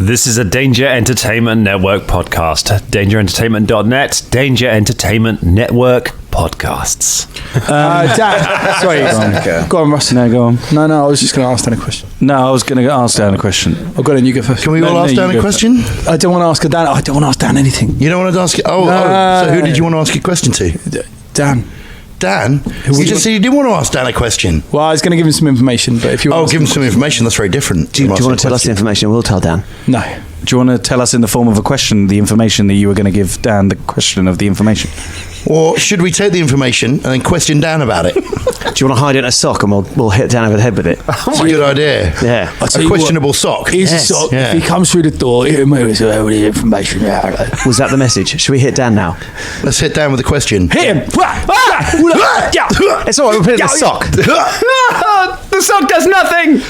This is a Danger Entertainment Network podcast. DangerEntertainment.net, Danger Entertainment Network podcasts. Dan, sorry. Go on, Russ. No, go on. No, I was just going to ask Dan a question. No, I was going to ask Dan a question. Oh, go on, you go first. Can we all ask Dan a question? I don't want to ask Dan. I don't want to ask Dan anything. You don't want to ask it? So who did you want to ask a question to? Dan. Dan? You just said you didn't want to ask Dan a question. Well, I was going to give him some information, but if you want give him some information, that's very different. Do you want to tell us the information? We'll tell Dan. No. Do you want to tell us in the form of a question the information that you were going to give Dan the question of the information? Or should we take the information and then question Dan about it? Do you want to hide it in a sock and we'll hit Dan over the head with it? That's a good idea. Yeah. A questionable sock. He's a sock. Yeah. If he comes through the door, he'll move the information. Was that the message? Should we hit Dan now? Let's hit Dan with a question. Hit him! It's all right, we'll put it in the sock. The sock does nothing!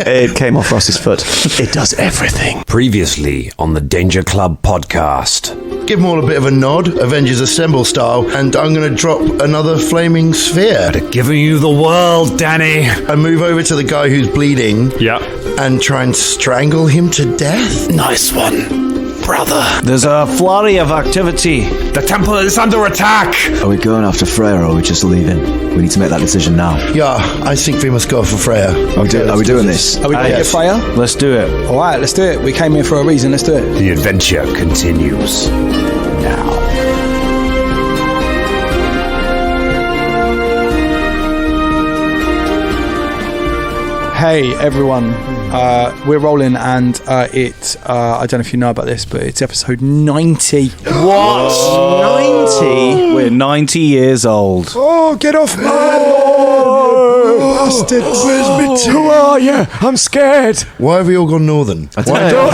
It came off Ross's foot. It does everything. Previously on the Danger Club podcast. Give them all a bit of a nod, Avengers Assemble style, and I'm going to drop another flaming sphere. Giving you the world, Danny. I move over to the guy who's bleeding. Yeah. And try and strangle him to death. Nice one, brother. There's a flurry of activity. The temple is under attack. Are we going after Freya or are we just leaving? We need to make that decision now. Yeah, I think we must go for Freya. Are we doing this? Are we going to get Freya? Let's do it. All right, let's do it. We came here for a reason. Let's do it. The adventure continues now. Hey everyone, we're rolling, and I don't know if you know about this, but it's episode 90. What? 90? We're 90 years old. Oh, get off my bastard! Where's me? Who are you? I'm scared. Why have we all gone northern? I don't know.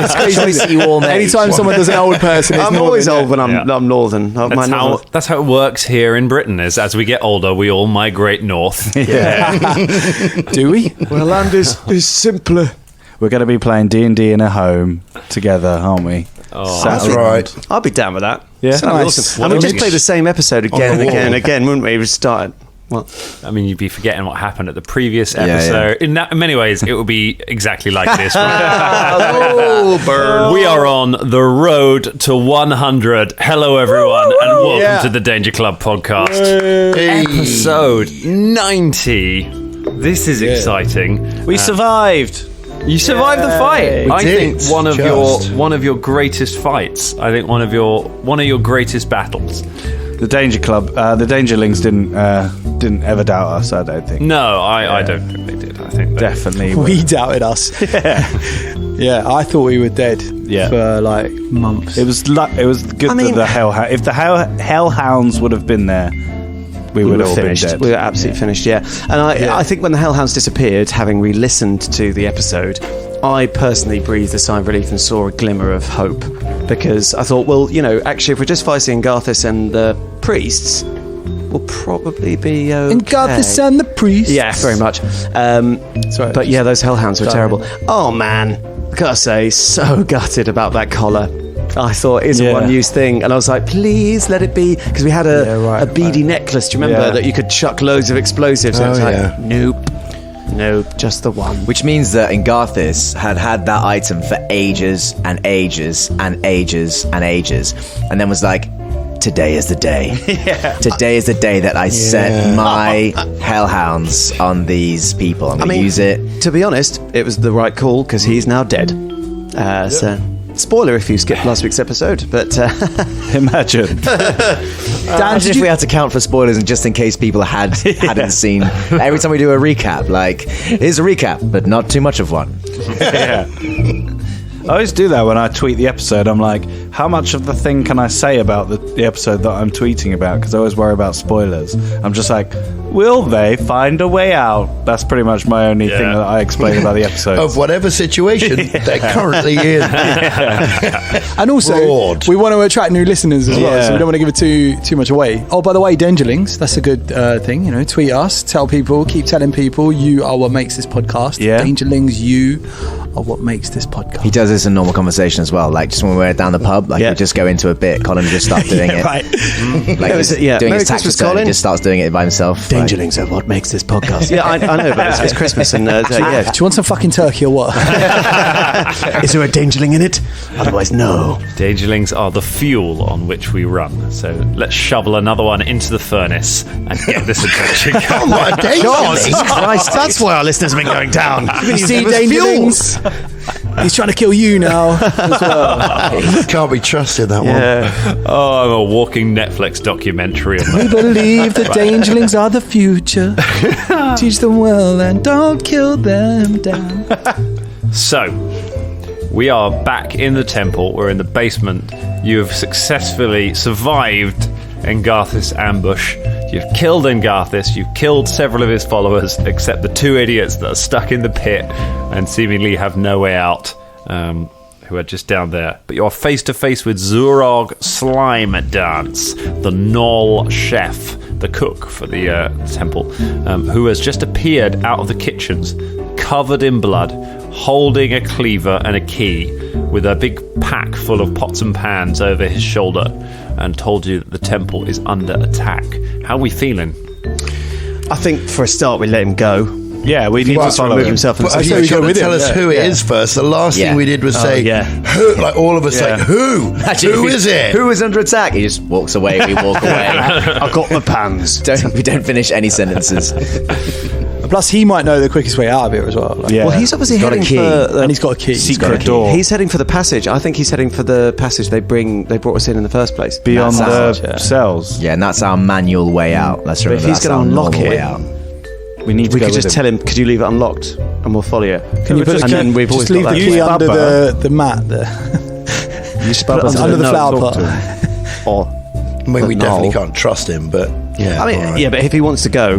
It's crazy to see you all made. Anytime someone does an old person, it's I'm northern. always old when I'm northern. That's how it works here in Britain, is as we get older, we all migrate north. Do we? Well, land is simpler. We're going to be playing D&D in a home together, aren't we? Oh, that's right. I'll be down with that. Yeah. Nice. Awesome. And we just play the same episode again and again and again, wouldn't we? We started. Well, I mean, you'd be forgetting what happened at the previous episode. Yeah. In many ways, it would be exactly like this. oh, burn. We are on the road to 100. Hello, everyone, and welcome to the Danger Club podcast. Hey. Episode 90. This is exciting. We survived. You survived the fight. We I did. think one of your greatest fights. I think one of your greatest battles. The Danger Club, the Dangerlings didn't ever doubt us, I don't think. No, I don't think they did. I think they Definitely. We doubted us. Yeah, I thought we were dead for like months. It was good that the Hellhounds... If the Hellhounds would have been there, we would have all finished. been dead. We were absolutely finished, yeah. And I think when the Hellhounds disappeared, having re-listened to the episode, I personally breathed a sigh of relief and saw a glimmer of hope. Because I thought, well, actually, if we're just fighting Garthus and the priests, we'll probably be okay. And Garthus and the priest. Yeah, very much. Sorry, but yeah, those Hellhounds were terrible. Oh, man. I gotta say, so gutted about that collar. I thought it's a one-use thing, and I was like, please let it be, because we had a beady necklace. Do you remember that you could chuck loads of explosives? And it's like, nope, just the one. Which means that Garthus had that item for ages and ages and ages and ages, and then was like, today is the day. Today is the day that I set my hellhounds on these people. I'm going to use it. To be honest, it was the right call, because he's now dead. So... Spoiler if you skipped last week's episode, but imagine. Dan, if we had to count for spoilers, and just in case people hadn't seen, every time we do a recap, like, here's a recap, but not too much of one. I always do that when I tweet the episode. I'm like, how much of the thing can I say about the episode that I'm tweeting about? Because I always worry about spoilers. I'm just like, will they find a way out? That's pretty much my only thing that I explain about the episode. Of whatever situation they're currently in. And also, we want to attract new listeners as well, so we don't want to give it too much away. Oh, by the way, Dangerlings, that's a good thing. Tweet us, tell people, keep telling people you are what makes this podcast. Yeah. Dangerlings, you are what makes this podcast. He does this in normal conversation as well. Like just when we're down the pub, like we just go into a bit. Colin will just start doing it. Right. Like he's doing Merry his tax Christmas, return. Colin. He just starts doing it by himself. Dangerlings are what makes this podcast. Yeah, I know, but it's Christmas and Do you want some fucking turkey or what? Is there a dangerling in it? Otherwise, no. Dangerlings are the fuel on which we run. So let's shovel another one into the furnace and get this adventure going. Oh my Jesus Christ, that's why our listeners have been going down. You see, Dangerlings? He's trying to kill you now as well. Can't be trusted, that one. Oh, I'm a walking Netflix documentary. We believe the Dangerlings are the future. Teach them well and don't kill them down. So, we are back in the temple. We're in the basement. You have successfully survived Engarthis' ambush. You've killed Engarthis. You've killed several of his followers, except the two idiots that are stuck in the pit and seemingly have no way out, who are just down there. But you're face to face with Zurog Slime Dance, the Gnoll chef, the cook for the temple, who has just appeared out of the kitchens, covered in blood, holding a cleaver and a key, with a big pack full of pots and pans over his shoulder, and told you that the temple is under attack. How are we feeling? I think for a start we let him go. Yeah, we need to follow remove him. himself from the But situation. you've got to tell us who it is first. The last thing we did was say, who? Like all of us say, who? Who is it? Who is under attack? He just walks away. We walk away. I've got my pans. We don't finish any sentences. Plus, he might know the quickest way out of here as well. Like, Yeah. Well, he's obviously Got a heading key. for and he's got a key. Secret door. He's heading for the passage. I think he's heading for the passage they brought us in the first place. Beyond That's the out, yeah. cells. Yeah, and that's our manual way out. Let's But remember if he's that's going our to unlock normal way it, out. We need to we go could just with tell him, could you leave it unlocked? And we'll follow you. Can you put and then we've always just leave got the that. key Use under Bubba. the mat there. You Put it under the flower pot. Or, I mean, we definitely can't trust him, but yeah. I mean, all right. yeah, but if he wants to go.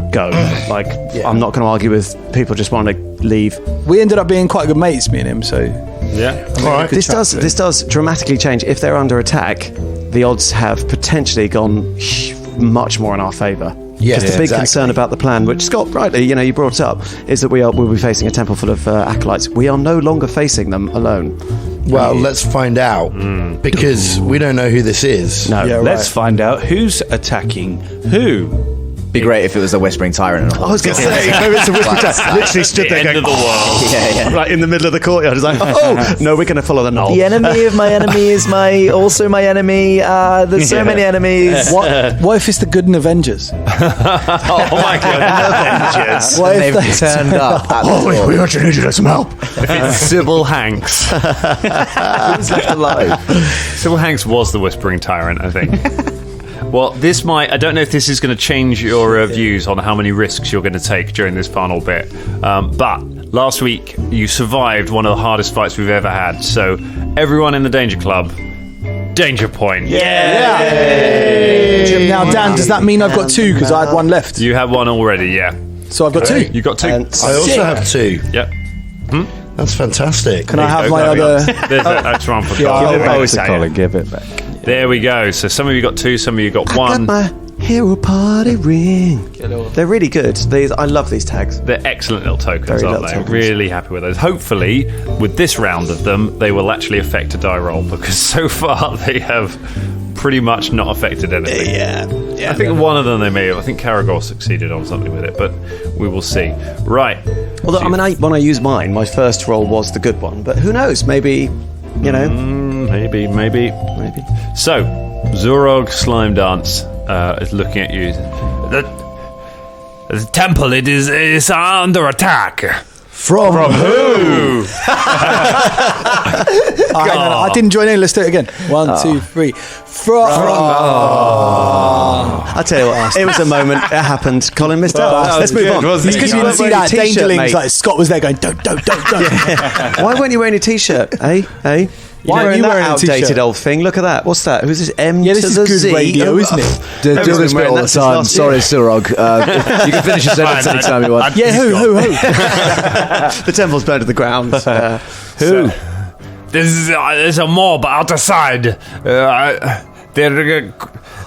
Like, I'm not going to argue with people just wanting to leave. We ended up being quite good mates, me and him. So Yeah. All right. This does dramatically change. If they're under attack, the odds have potentially gone much more in our favour. Yes, Because the big exactly. concern about the plan, which Scott rightly, you brought up, is that we'll be facing a temple full of acolytes. We are no longer facing them alone. Well, let's find out because we don't know who this is. No, Yeah, Let's right. find out who's attacking who. Be great if it was the Whispering Tyrant. I was going to say, maybe it's a whisper chat. Literally stood there going, End of the world. Yeah. right in the middle of the courtyard. It's like, oh, no, we're going to follow the knoll. The enemy of my enemy is also my enemy. There's so many enemies. what if it's the Gooden Avengers? Oh my god. What They've if they turned up. At the door. we actually need you to some help. It's Sybil Hanks. Who's left alive? Sybil Hanks was the Whispering Tyrant, I think. Well, I don't know if this is going to change your views on how many risks you're going to take during this final bit. But last week, you survived one of the hardest fights we've ever had. So, everyone in the Danger Club, Danger Point. Now, Dan, does that mean I've got two because I had one left? You have one already, yeah. So I've got two. You got two. And I also have two. Yep. That's fantastic. Can I have my There we go. other? There's that's one for Yeah, Colin. I'll There we bow go. to Colin, give it back. There we go. So some of you got two, some of you got one. my hero party ring. They're really good. I love these tags. They're excellent little tokens, Very aren't little they? tokens. Really happy with those. Hopefully, with this round of them, they will actually affect a die roll because so far they have pretty much not affected anything. Yeah. I think one of them they may have. I think Caragor succeeded on something with it, but we will see. Right. Although, I mean, when I used mine, my first roll was the good one. But who knows? Maybe, Maybe. So, Zurog Slime Dance is looking at you. The temple, it is under attack. From who? I didn't join in. Let's do it again. 1, 2, 3. I tell you what, it was a moment. It happened. Colin missed out. Let's move on. It's because you didn't see that Dangerlings. Like Scott was there going, don't. Why weren't you wearing a t-shirt? Hey. Why Why are you wearing a that t-shirt? outdated old thing? Look at that. What's that? Who's this? M Yeah, to this the is good Z? radio, isn't it? Do Everyone's this bit wearing all that the since time. last Sorry, year. Surog. You can finish your sentence anytime you want. Yeah, who? The temple's burned to the ground. Who? There's a mob outside.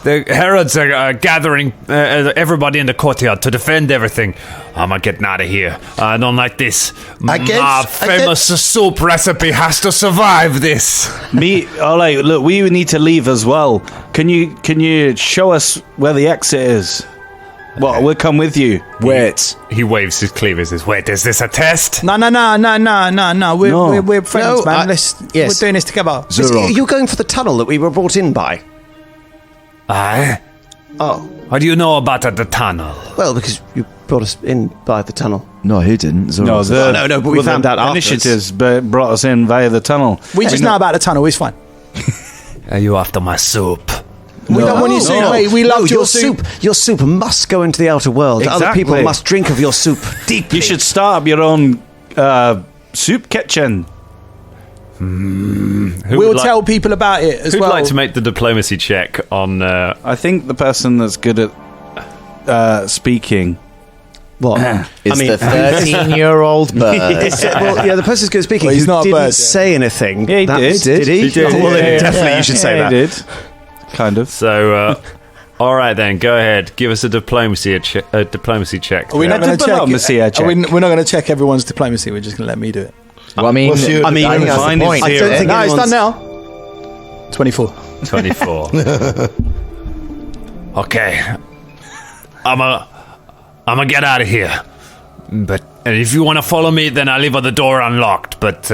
The heralds are gathering everybody in the courtyard to defend everything. I'm getting out of here. I don't like this. My famous soup recipe has to survive this. Ole, look, we need to leave as well. Can you show us where the exit is? Well, we'll come with you. Wait. He waves his cleaver and says, wait, is this a test? No. We're friends, man. We're doing this together. You're going for the tunnel that we were brought in by? Aye. Oh. What do you know about the tunnel? Well, because you brought us in by the tunnel. No, he didn't. No, but we found out initiatives brought us in via the tunnel. We just know about the tunnel. It's fine. Are you after my soup? We don't want your soup, mate. We love your soup. Your soup must go into the outer world. Exactly. Other people must drink of your soup deeply. You should start up your own soup kitchen. We'll tell people about it as well. Who'd like to make the diplomacy check on... I think the person that's good at speaking... What? It's the 13-year-old bird. The person's good at speaking he's who not a didn't bird, say anything. Yeah, he did. Did he? He did. Well, then definitely you should say that. He did. Kind of. So, all right then, go ahead. Give us a diplomacy check. Are we not going to check? We're not going to check everyone's diplomacy. We're just going to let me do it. Well, I mean, that's the point. I don't think it's done now. 24. 24. Okay. I'm gonna get out of here. But if you want to follow me, then I'll leave the door unlocked. But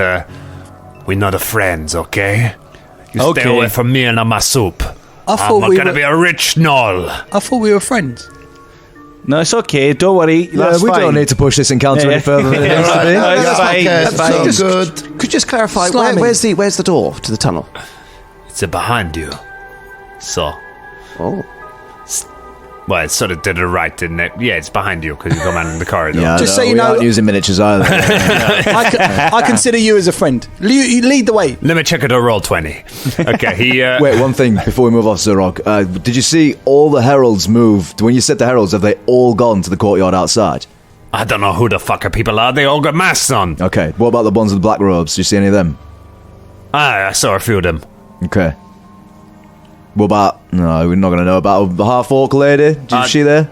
we're not friends, okay? You stay away from me and my soup. I'm gonna be a rich gnoll. I thought we were friends. No, it's okay. Don't worry. That's we fine. don't need to push this encounter any further than it needs to be. That's fine. So good. Could you just clarify, where's the door to the tunnel? It's behind you. So. Oh. Well, it sort of did it right, didn't it? Yeah, it's behind you because you come out in the corridor. Yeah, Just so you we know- aren't using miniatures either. I consider you as a friend. You lead the way. Let me check it a roll 20. Okay, he... Wait, one thing before we move off, Zorok. Did you see all the heralds moved? When you said the heralds, have they all gone to the courtyard outside? I don't know who the fucker people are. They all got masks on. Okay, what about the ones with the black robes? Did you see any of them? I saw a few of them. Okay. What about... No, we're not going to know about the half-orc lady. Did she there?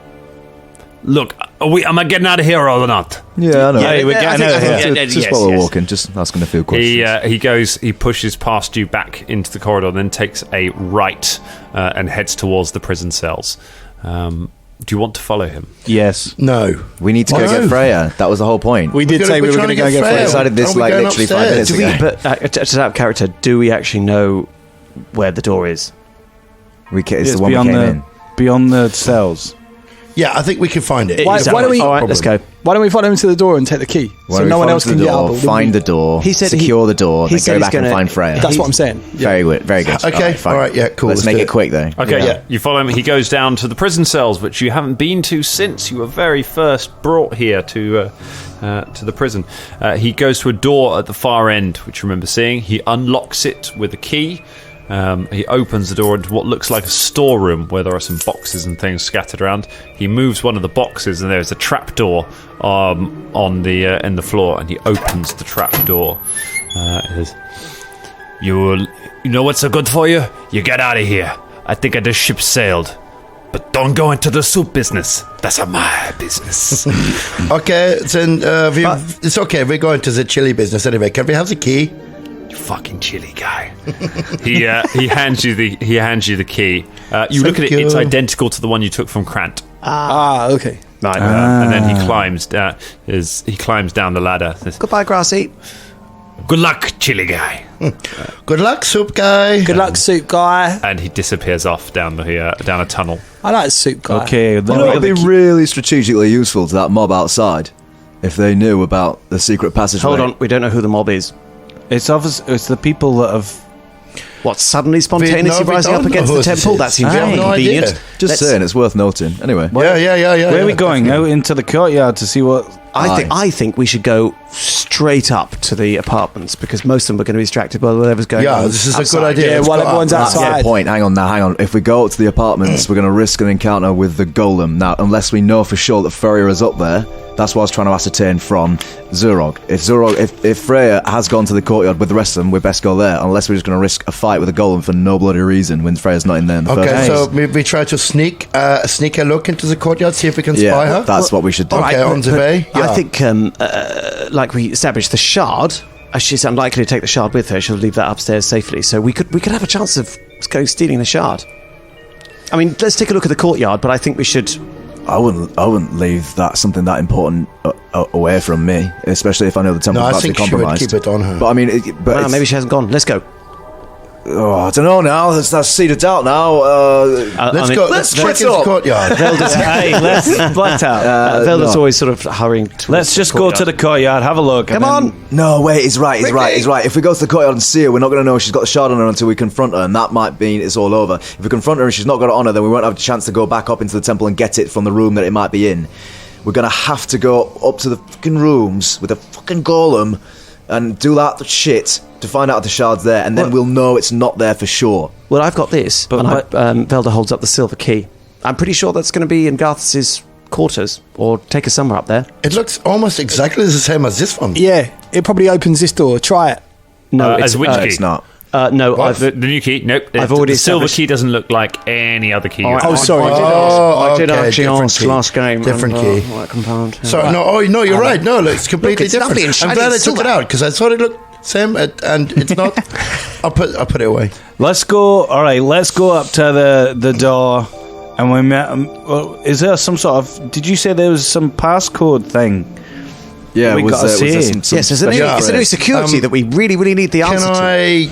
Look, am I getting out of here or not? Yeah, I know. Yeah, we're getting out of here. Just while we're walking, just asking a few questions. He pushes past you back into the corridor, then takes a right and heads towards the prison cells. Do you want to follow him? Yes. No. We need to go get Freya. That was the whole point. We did say we were going to go get We Freya. decided this like literally 5 minutes ago. But just out of character, do we actually know where the door is? It's the one we came in. Beyond the cells. Yeah, I think we can find it. Why don't we? All right, let's go. Why don't we follow him to the door and take the key so no one else can get out? Find the door, He said secure the door, then go back and find Freya. That's what I'm saying. Very good. Very good. Okay, fine. all right, yeah, cool. Let's make it quick, though. Okay, Yeah. you follow him. He goes down to the prison cells, which you haven't been to since you were very first brought here to the prison. He goes to a door at the far end, which you remember seeing. He unlocks it with a key. He opens the door into what looks like a storeroom where there are some boxes and things scattered around. He moves one of the boxes and there's a trapdoor on the in the floor, and he opens the trapdoor. You know what's so good for you? You get out of here. I think this ship sailed. But don't go into the soup business. That's my business. Okay, then it's okay. We're going to the chili business anyway. Can we have the key? You fucking chilly guy. He hands you the key. You look at it; it's identical to the one you took from Krant. Okay. Right, and then he climbs down the ladder. Says, Goodbye, Grassy. good luck, chilly guy. Good luck, soup guy. Good luck, soup guy. And he disappears off down a tunnel. I like soup guy. Okay. You know, it'd be really strategically useful to that mob outside if they knew about the secret passageway. Hold on, we don't know who the mob is. It's obvious. It's the people that have. What, suddenly spontaneously rising up against the temple? That seems very no convenient. idea. Just saying, it's worth noting. Anyway. Yeah. Where are we going? Out into the courtyard to see what. I think we should go straight up to the apartments because most of them are going to be distracted by whatever's going on. Yeah, this is outside. a good idea. Yeah, Let's while go up. everyone's That's outside. the point. Hang on. If we go up to the apartments, we're going to risk an encounter with the golem. Now, unless we know for sure that Furrier is up there, That's what I was trying to ascertain from Zurog. If Freya has gone to the courtyard with the rest of them, we best go there, unless we're just going to risk a fight with a golem for no bloody reason when Freya's not in there in the first place. So we try to sneak a look into the courtyard, see if we can spy her? That's what we should do. Okay, on to Bay. I think, like we established, the shard. She's unlikely to take the shard with her. She'll leave that upstairs safely. So we could have a chance of stealing the shard. I mean, let's take a look at the courtyard. But I think we should. I wouldn't leave something that important away from me, especially if I know the temple's about to be compromised. I think she would keep it on her. But I mean, maybe she hasn't gone. Let's go. Oh, I don't know now. That's seed of doubt now. Let's go. Let's check into the courtyard. Hey, let's blacked out. Velda's always sort of hurrying towards Let's just go to the courtyard, have a look. Come on. No, wait, he's right. If we go to the courtyard and see her, we're not going to know she's got the shard on her until we confront her, and that might mean it's all over. If we confront her and she's not got it on her, then we won't have a chance to go back up into the temple and get it from the room that it might be in. We're going to have to go up to the fucking rooms with a fucking golem and do that shit to find out if the shard's there, and then we'll know it's not there for sure. Well, I've got this, Velda holds up the silver key. I'm pretty sure that's going to be in Garthus's quarters, or take us somewhere up there. It looks almost exactly the same as this one. Yeah, it probably opens this door. Try it. No, as which key? It's not. No, the new key. Nope. I've already the silver established- key doesn't look like any other key. Sorry. I did okay, actually different ask key. last game. Different key. What compound? So no, you're right. No, it's completely it's different. lovely and I'm shiny glad I and took it silver. out because I thought it looked same, and it's not. I'll put it away. Let's go. All right, let's go up to the door, and we met. Is there some sort of? Did you say there was some passcode thing? Yeah, we got to see. Yes, it's a new security that we really, really need the answer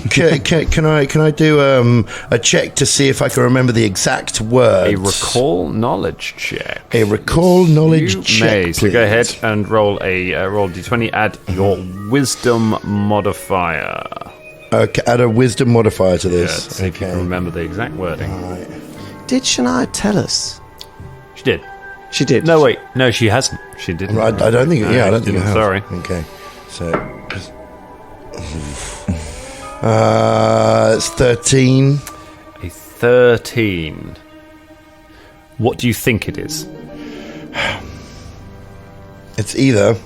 to. Can I do a check to see if I can remember the exact words? A recall knowledge check. A recall knowledge check. May. So go ahead and roll roll d20. Add your wisdom modifier. Okay, add a wisdom modifier to Yeah, this. see if you can remember the exact wording. Did Shania tell us? She did. She did. No, wait. No, she hasn't. She didn't. I don't think. Yeah, I don't think it has. Sorry. Okay, so it's 13. A 13. What do you think it is? It's either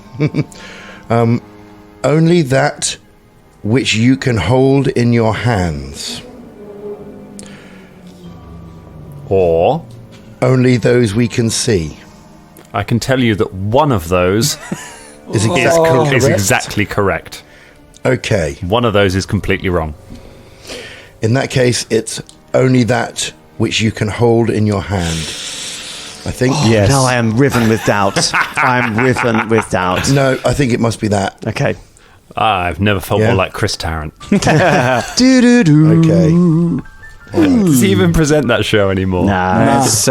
only that which you can hold in your hands, Or only those we can see. I can tell you that one of those Is is exactly correct. Okay. One of those is completely wrong. In that case, it's only that which you can hold in your hand. I think. Yes. Now I am riven with doubt. I'm riven with doubt. No, I think it must be that. Okay. I've never felt more like Chris Tarrant. Okay. Does he even present that show anymore? Nah. It's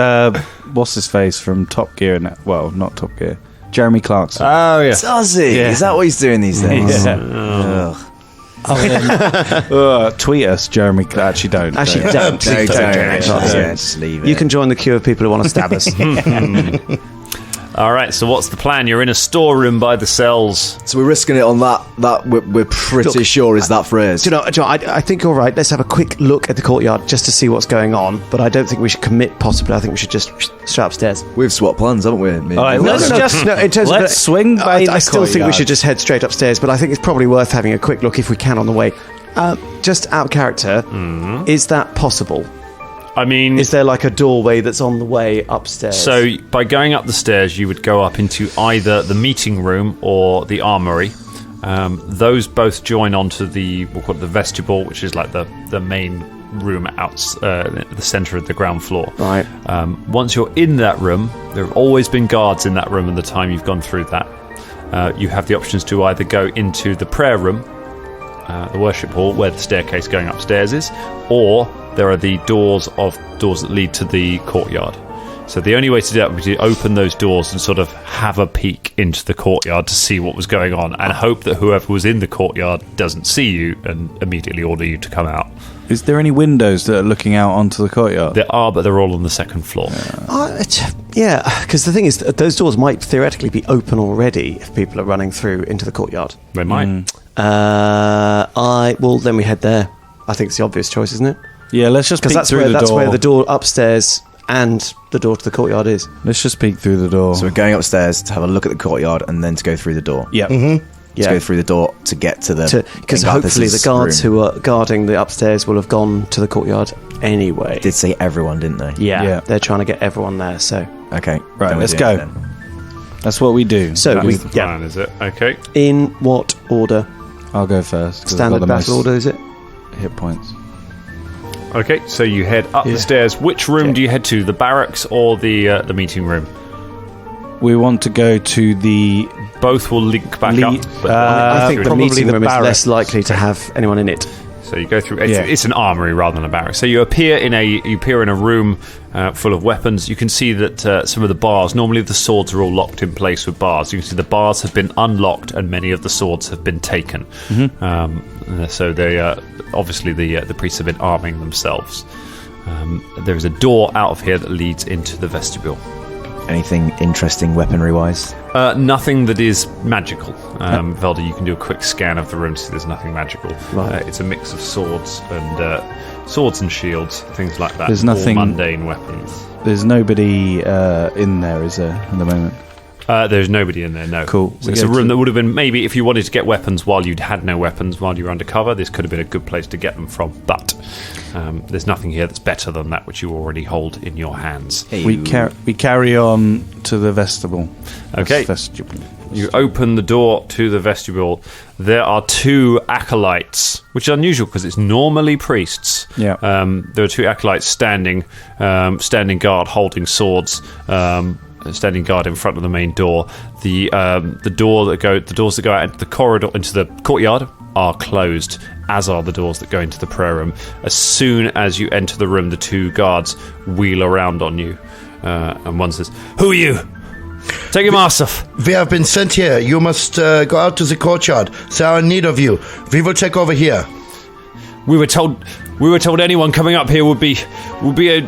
what's his face from Top Gear? Well, not Top Gear. Jeremy Clarkson. Oh, yeah. Does he? Yeah. Is that what he's doing these days? Yeah. Tweet us, Jeremy. Actually, don't. Actually, don't. Don't. Yeah. Just leave it. You can join the queue of people who want to stab us. All right, so what's the plan? You're in a storeroom by the cells. So we're risking it on that we're pretty sure is that phrase. Do you know, John, I think you're right. Let's have a quick look at the courtyard just to see what's going on. But I don't think we should commit, possibly. I think we should just straight upstairs. We've swapped plans, haven't we? All right, let's swing by the I still think we courtyard. should just head straight upstairs, but I think it's probably worth having a quick look if we can on the way. Just out of character, is that possible? I mean, Is there like a doorway that's on the way upstairs? so by going up the stairs, you would go up into either the meeting room or the armory. Those both join onto we'll call it the vestibule, which is like the main room out the centre of the ground floor. Right. Once you're in that room, there have always been guards in that room in the time you've gone through that. You have the options to either go into the prayer room, the worship hall, where the staircase going upstairs is, or there are the doors that lead to the courtyard. So the only way to do that would be to open those doors and sort of have a peek into the courtyard to see what was going on, and hope that whoever was in the courtyard doesn't see you and immediately order you to come out. Is there any windows that are looking out onto the courtyard? There are, but they're all on the second floor. Yeah, because the thing is, those doors might theoretically be open already if people are running through into the courtyard. They might. Well, then we head there. I think it's the obvious choice, isn't it? Yeah, let's just Because peek through the that's door. where the door upstairs and the door to the courtyard is. Let's just peek through the door. So we're going upstairs to have a look at the courtyard and then to go through the door. Yeah. To go through the door to get to the... Because hopefully the guards who are guarding the upstairs will have gone to the courtyard anyway. Did say everyone, didn't they? Yeah. They're trying to get everyone there, so... Okay. Right, then let's we're go. doing it then. That's what we do. So That's we... the plan, is it? Okay. In what order? I'll go first. 'cause I've got Standard the battle most order, is it? hit points. Okay, so you head up the stairs. Which room do you head to? The barracks or the meeting room? We want to go to the... Both will link back up. But I think the probably meeting the room is barracks. less likely to have anyone in it. so you go through. It's an armory rather than a barracks. So you appear in a room full of weapons. You can see that some of the bars. Normally the swords are all locked in place with bars. You can see the bars have been unlocked and many of the swords have been taken. So they obviously the priests have been arming themselves. There is a door out of here that leads into the vestibule. Anything interesting weaponry-wise? Nothing that is magical. Velda, you can do a quick scan of the room to see there's nothing magical. Right. It's a mix of swords and shields, things like that. There's nothing- All mundane weapons. There's nobody in there, is there, at the moment? There's nobody in there, no. Cool. So it's a room that would have been, maybe if you wanted to get weapons while you'd had no weapons while you were undercover, this could have been a good place to get them from. But there's nothing here that's better than that which you already hold in your hands. We carry on to the vestibule. Okay. Vestibule. You open the door to the vestibule. There are two acolytes, which is unusual because it's normally priests. Yeah. There are two acolytes standing guard, holding swords, standing guard in front of the main door. The doors that go out into the corridor, into the courtyard, are closed, as are the doors that go into the prayer room. As soon as you enter the room, the two guards wheel around on you, and one says, "Who are you? Take your mask off." We have been sent here. You must go out to the courtyard. They are in need of you. We will check over here. We were told anyone coming up here would be an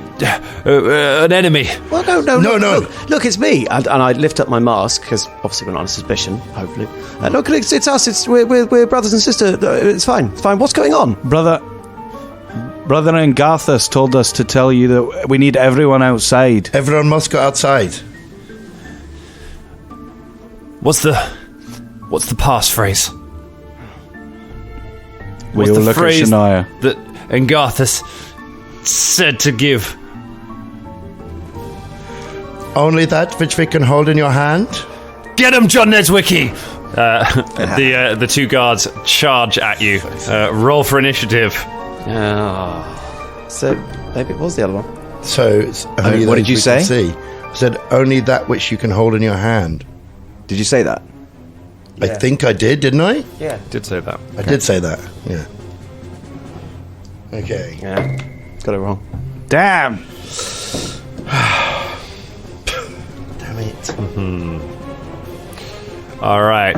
enemy. Well, no. Look, it's me. And I lift up my mask, because obviously we're not on suspicion, hopefully. Look, it's us. We're brothers and sisters. It's fine. What's going on? Brother and Garthus told us to tell you that we need everyone outside. Everyone must go outside. What's the passphrase? We What's all the look at phrase Shania. that Engarthus said to give? Only that which we can hold in your hand. Get him, John Neswicki! The two guards charge at you. Roll for initiative. So maybe it was the other one. So it's only what those did you we say? can see. I said only that which you can hold in your hand. Did you say that? I think I did, didn't I? Yeah. Did say that. I did say that. Yeah. Okay. Yeah. Got it wrong. Damn! Damn it. All right.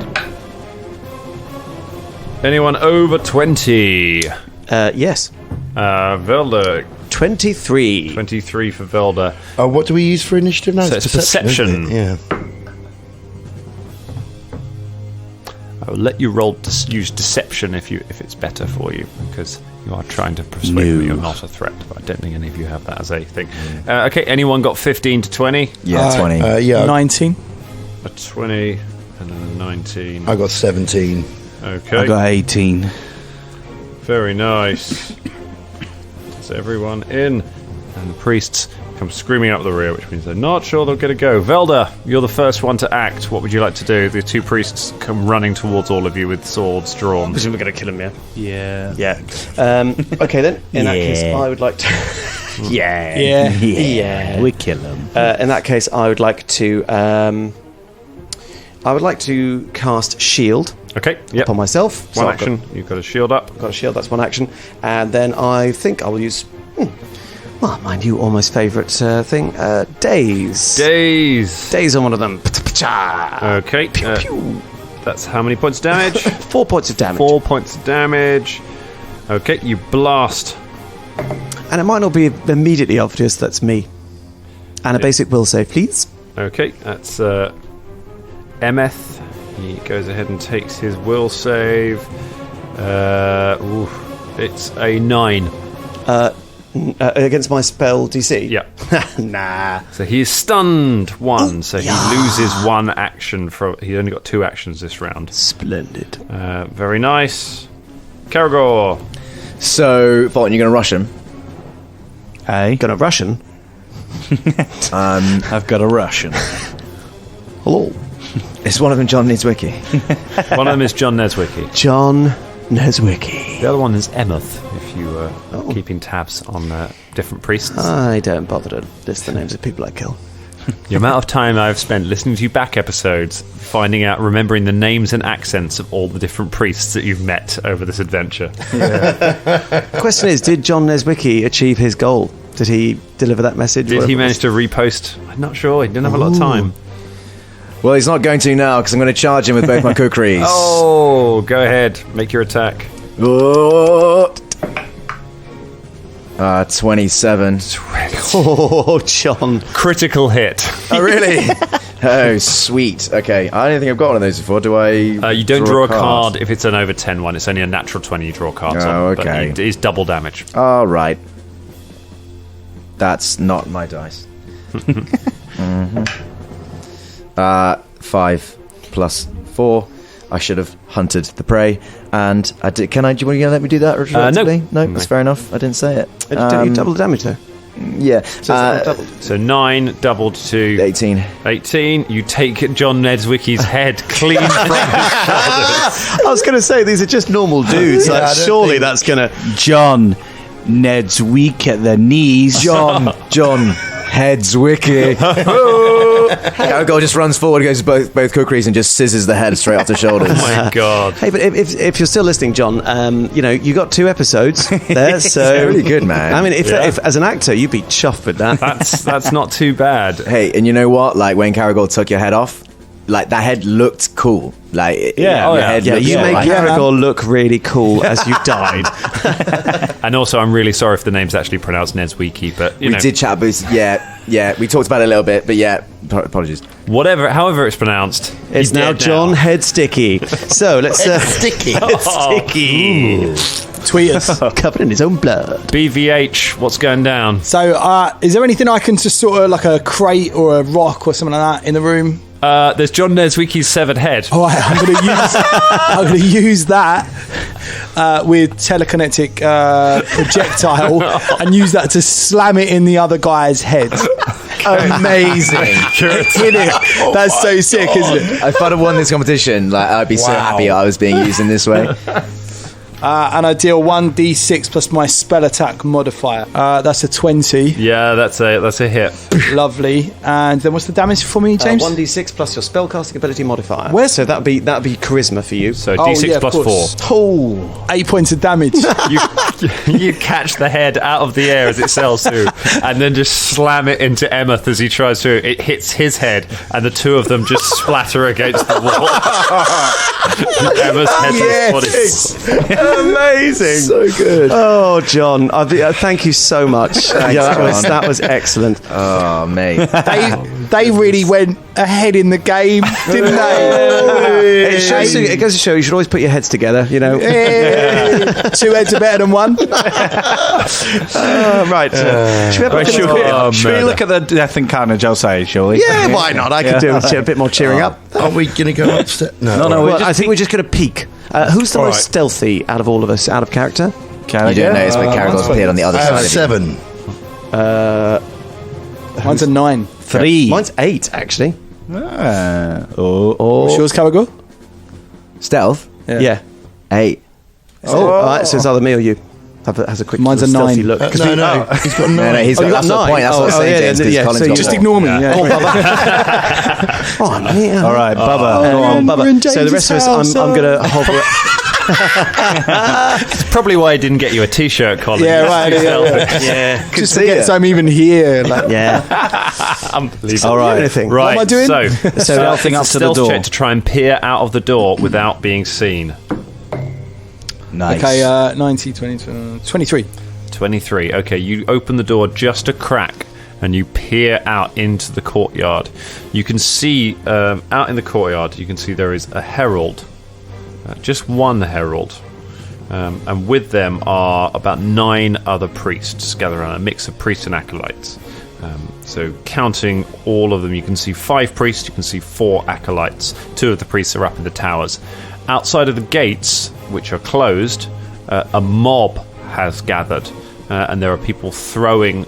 Anyone over 20? Yes. Velda, 23. 23 for Velda. What do we use for initiative now? So it's perception. isn't it? Yeah. I will let you use deception if it's better for you, because you are trying to persuade me you're not a threat. But I don't think any of you have that as a thing. Okay, anyone got 15 to 20? Yeah, 20. Yeah. 19. A 20 and then a 19. I got 17. Okay, I got 18. very nice. Is everyone in? And the priests come screaming up the rear, which means they're not sure they'll get a go. Velda, you're the first one to act. What would you like to do? The two priests come running towards all of you with swords drawn. We're going to kill him, yeah? Yeah. Okay, then. In that case, I would like to... Yeah. We kill them. in that case, I would like to... I would like to cast Shield Okay, yep. upon myself. One So I've action. You've got a shield up. Got a shield, that's one action. And then I think I will use... well, my new almost favourite thing, Daze. Daze on one of them. Okay. That's how many points of damage? 4 points of damage. 4 points of damage. Okay, you blast. And it might not be immediately obvious that's me. And a basic will save, please. Okay, that's Emeth. He goes ahead and takes his will save. It's a 9. against my spell DC? Yeah. Nah. So he is stunned 1, so he loses 1 action. He only got 2 actions this round. Splendid. Very nice. Karagor. So, Folton, you're going to rush him. Hey, Gonna Russian? I've got a Russian. Hello. Is one of them John Niedzwicki? One of them is John Neswicki. John Neswicki. The other one is Emeth, if you are keeping tabs on different priests. I don't bother to list the names of people I kill. The amount of time I've spent listening to you back episodes, remembering the names and accents of all the different priests that you've met over this adventure. The question is, did John Neswicki achieve his goal? Did he deliver that message? Did he manage to repost? I'm not sure. He didn't have a lot of time. Well, he's not going to now, because I'm going to charge him with both my kukris. Oh, go ahead. Make your attack. 27. Oh, John. Critical hit. Oh, really? Oh, sweet. Okay, I don't think I've got one of those before. Do I? You don't draw a card if it's an over 10 one. It's only a natural 20 you draw cards on. Oh, okay. But it is double damage. All right. That's not my dice. 5 plus 4. I should have hunted the prey, and I did. Do you want to let me do that? No, that's fair enough. I didn't say it. Did you double the damage though? Yeah. So 9 doubled to 18. 18. You take John Neswicki's head clean from his shoulders. I was going to say these are just normal dudes. Surely that's going to. John Ned's weak at the knees. John heads wiki. Karagor just runs forward, goes both kukris, and just scissors the head straight off the shoulders. Oh my god! Hey, but if you're still listening, John, you got 2 episodes there, so really good, man. I mean, if as an actor you'd be chuffed with that. That's not too bad. Hey, and you know what? Like when Karagor took your head off, like that head looked cool. Like you made Karagor look really cool as you died. And also, I'm really sorry if the name's actually pronounced Neswicki, but we did chat about we talked about it a little bit, but apologies. However it's pronounced, it's now John Head Sticky. So let's Sticky. Sticky. Tweet us. Covered in his own blood. BVH, what's going down? So, is there anything I can just sort of like a crate or a rock or something like that in the room? There's John Neswicki's severed head. All right, I'm going to use that with telekinetic projectile and use that to slam it in the other guy's head. Amazing. Hit it. That's so sick, isn't it? If I'd have won this competition, I'd be so happy I was being used in this way. And I deal 1d6 plus my spell attack modifier. That's a 20. Yeah, that's a hit. Lovely. And then what's the damage for me, James? 1d6 plus your spellcasting ability modifier. Where's so that'd be charisma for you. So d6 plus 4. Oh, 8 points of damage. You catch the head out of the air as it sails through, and then just slam it into Emeth as he tries to. It hits his head, and the two of them just splatter against the wall. Emeth's head Yes. Amazing. So good. Oh, John, thank you so much. That was excellent. Oh, mate. They really went ahead in the game, didn't they? It goes to show you should always put your heads together, you know. 2 heads are better than 1. Right. Should we look at the death and carnage, I'll say, shall we? Yeah, why not? I could do a bit more cheering up. Are we going to go upstairs? No, I think we're just going to peek. Who's the most stealthy out of all of us, out of character? You don't notice, but Karagor's appeared on the other side. 7. Mine's a 9. 3. Mine's 8, actually. What's yours, Karagor? Stealth? Yeah. 8. Oh, all right, so it's either me or you. Has a quick Mine's a stealthy 9. look. He's got 9. No, he's got that's 9. The point. That's what I'm saying, James, because Colin so dropped just it. ignore me. Yeah. All right, Bubba. Go on, Bubba. James' So the rest of us, I'm going to hover. It's probably why I didn't get you a t-shirt, Colin. Yeah, right. Yeah. Just forget I'm even here. Like. Yeah. Unbelievable. All right. Anything. Right. What am I doing? So Stealthing up it's to a the stealth door. check to try and peer out of the door without being seen. Nice. Okay, 19, 20, 23. 23. Okay, you open the door just a crack and you peer out into the courtyard. You can see out in the courtyard, you can see there is a herald. Just one herald. and with them are about 9 other priests gathered around, a mix of priests and acolytes. So counting all of them, you can see 5 priests, you can see 4 acolytes. 2 of the priests are up in the towers. Outside of the gates, which are closed, a mob has gathered, and there are people throwing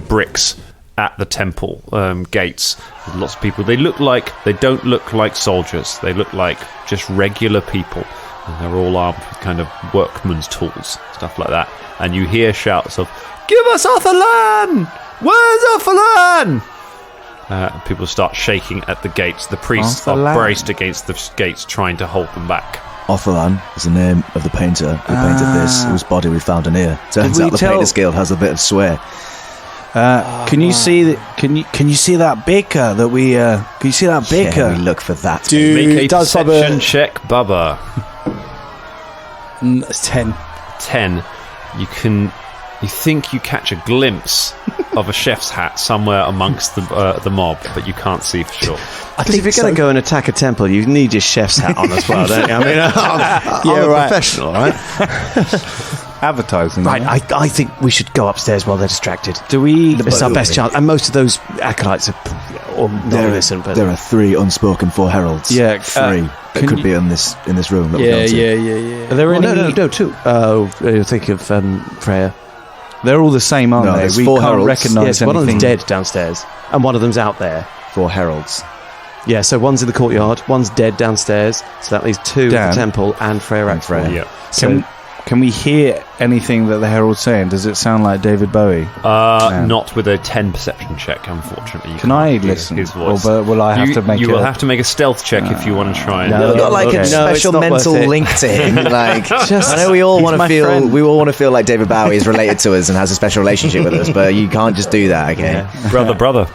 bricks at the temple gates. There's lots of people. They don't look like soldiers. They look like just regular people. And they're all armed with kind of workman's tools, stuff like that. And you hear shouts of, "Give us Othalan! Where's Othalan?" People start shaking at the gates. The priests are braced against the gates, trying to hold them back. Othalan is the name of the painter who painted this, whose body we found in here. Turns out the Painters Guild has a bit of sway. Can you see that baker that we? Can you see that baker? Yeah, we look for that. Make a perception check, Bubba. It's 10. 10. You think you catch a glimpse of a chef's hat somewhere amongst the mob, but you can't see for sure. Because if you're going to go and attack a temple, you need your chef's hat on as well, don't you? I mean, I'm a professional, right? Advertising. Right, I think we should go upstairs while they're distracted. Do It's our best chance. And most of those acolytes are non-listen. There are 3 unspoken 4 heralds. Yeah, 3 that could be in this room. That Yeah. Are there any? No, 2. Oh, you think of Freya. They're all the same, aren't No, they? there's We 4 can't heralds. recognise Yes, anything. one of them's dead downstairs, and one of them's out there. 4 heralds. Yeah, so one's in the courtyard, one's dead downstairs, so that leaves 2 at the temple and Freya. Yeah. Can we hear anything that the herald's saying? Does it sound like David Bowie? Not with a 10 perception check, unfortunately. Can I listen? His voice. Or will I have to make You will have to make a stealth check if you want to try and... You've got like a No, special it's not mental worth it. link to him. Like, I know we all want to feel. friend. We all want to feel like David Bowie is related to us and has a special relationship with us, but you can't just do that, okay? Brother.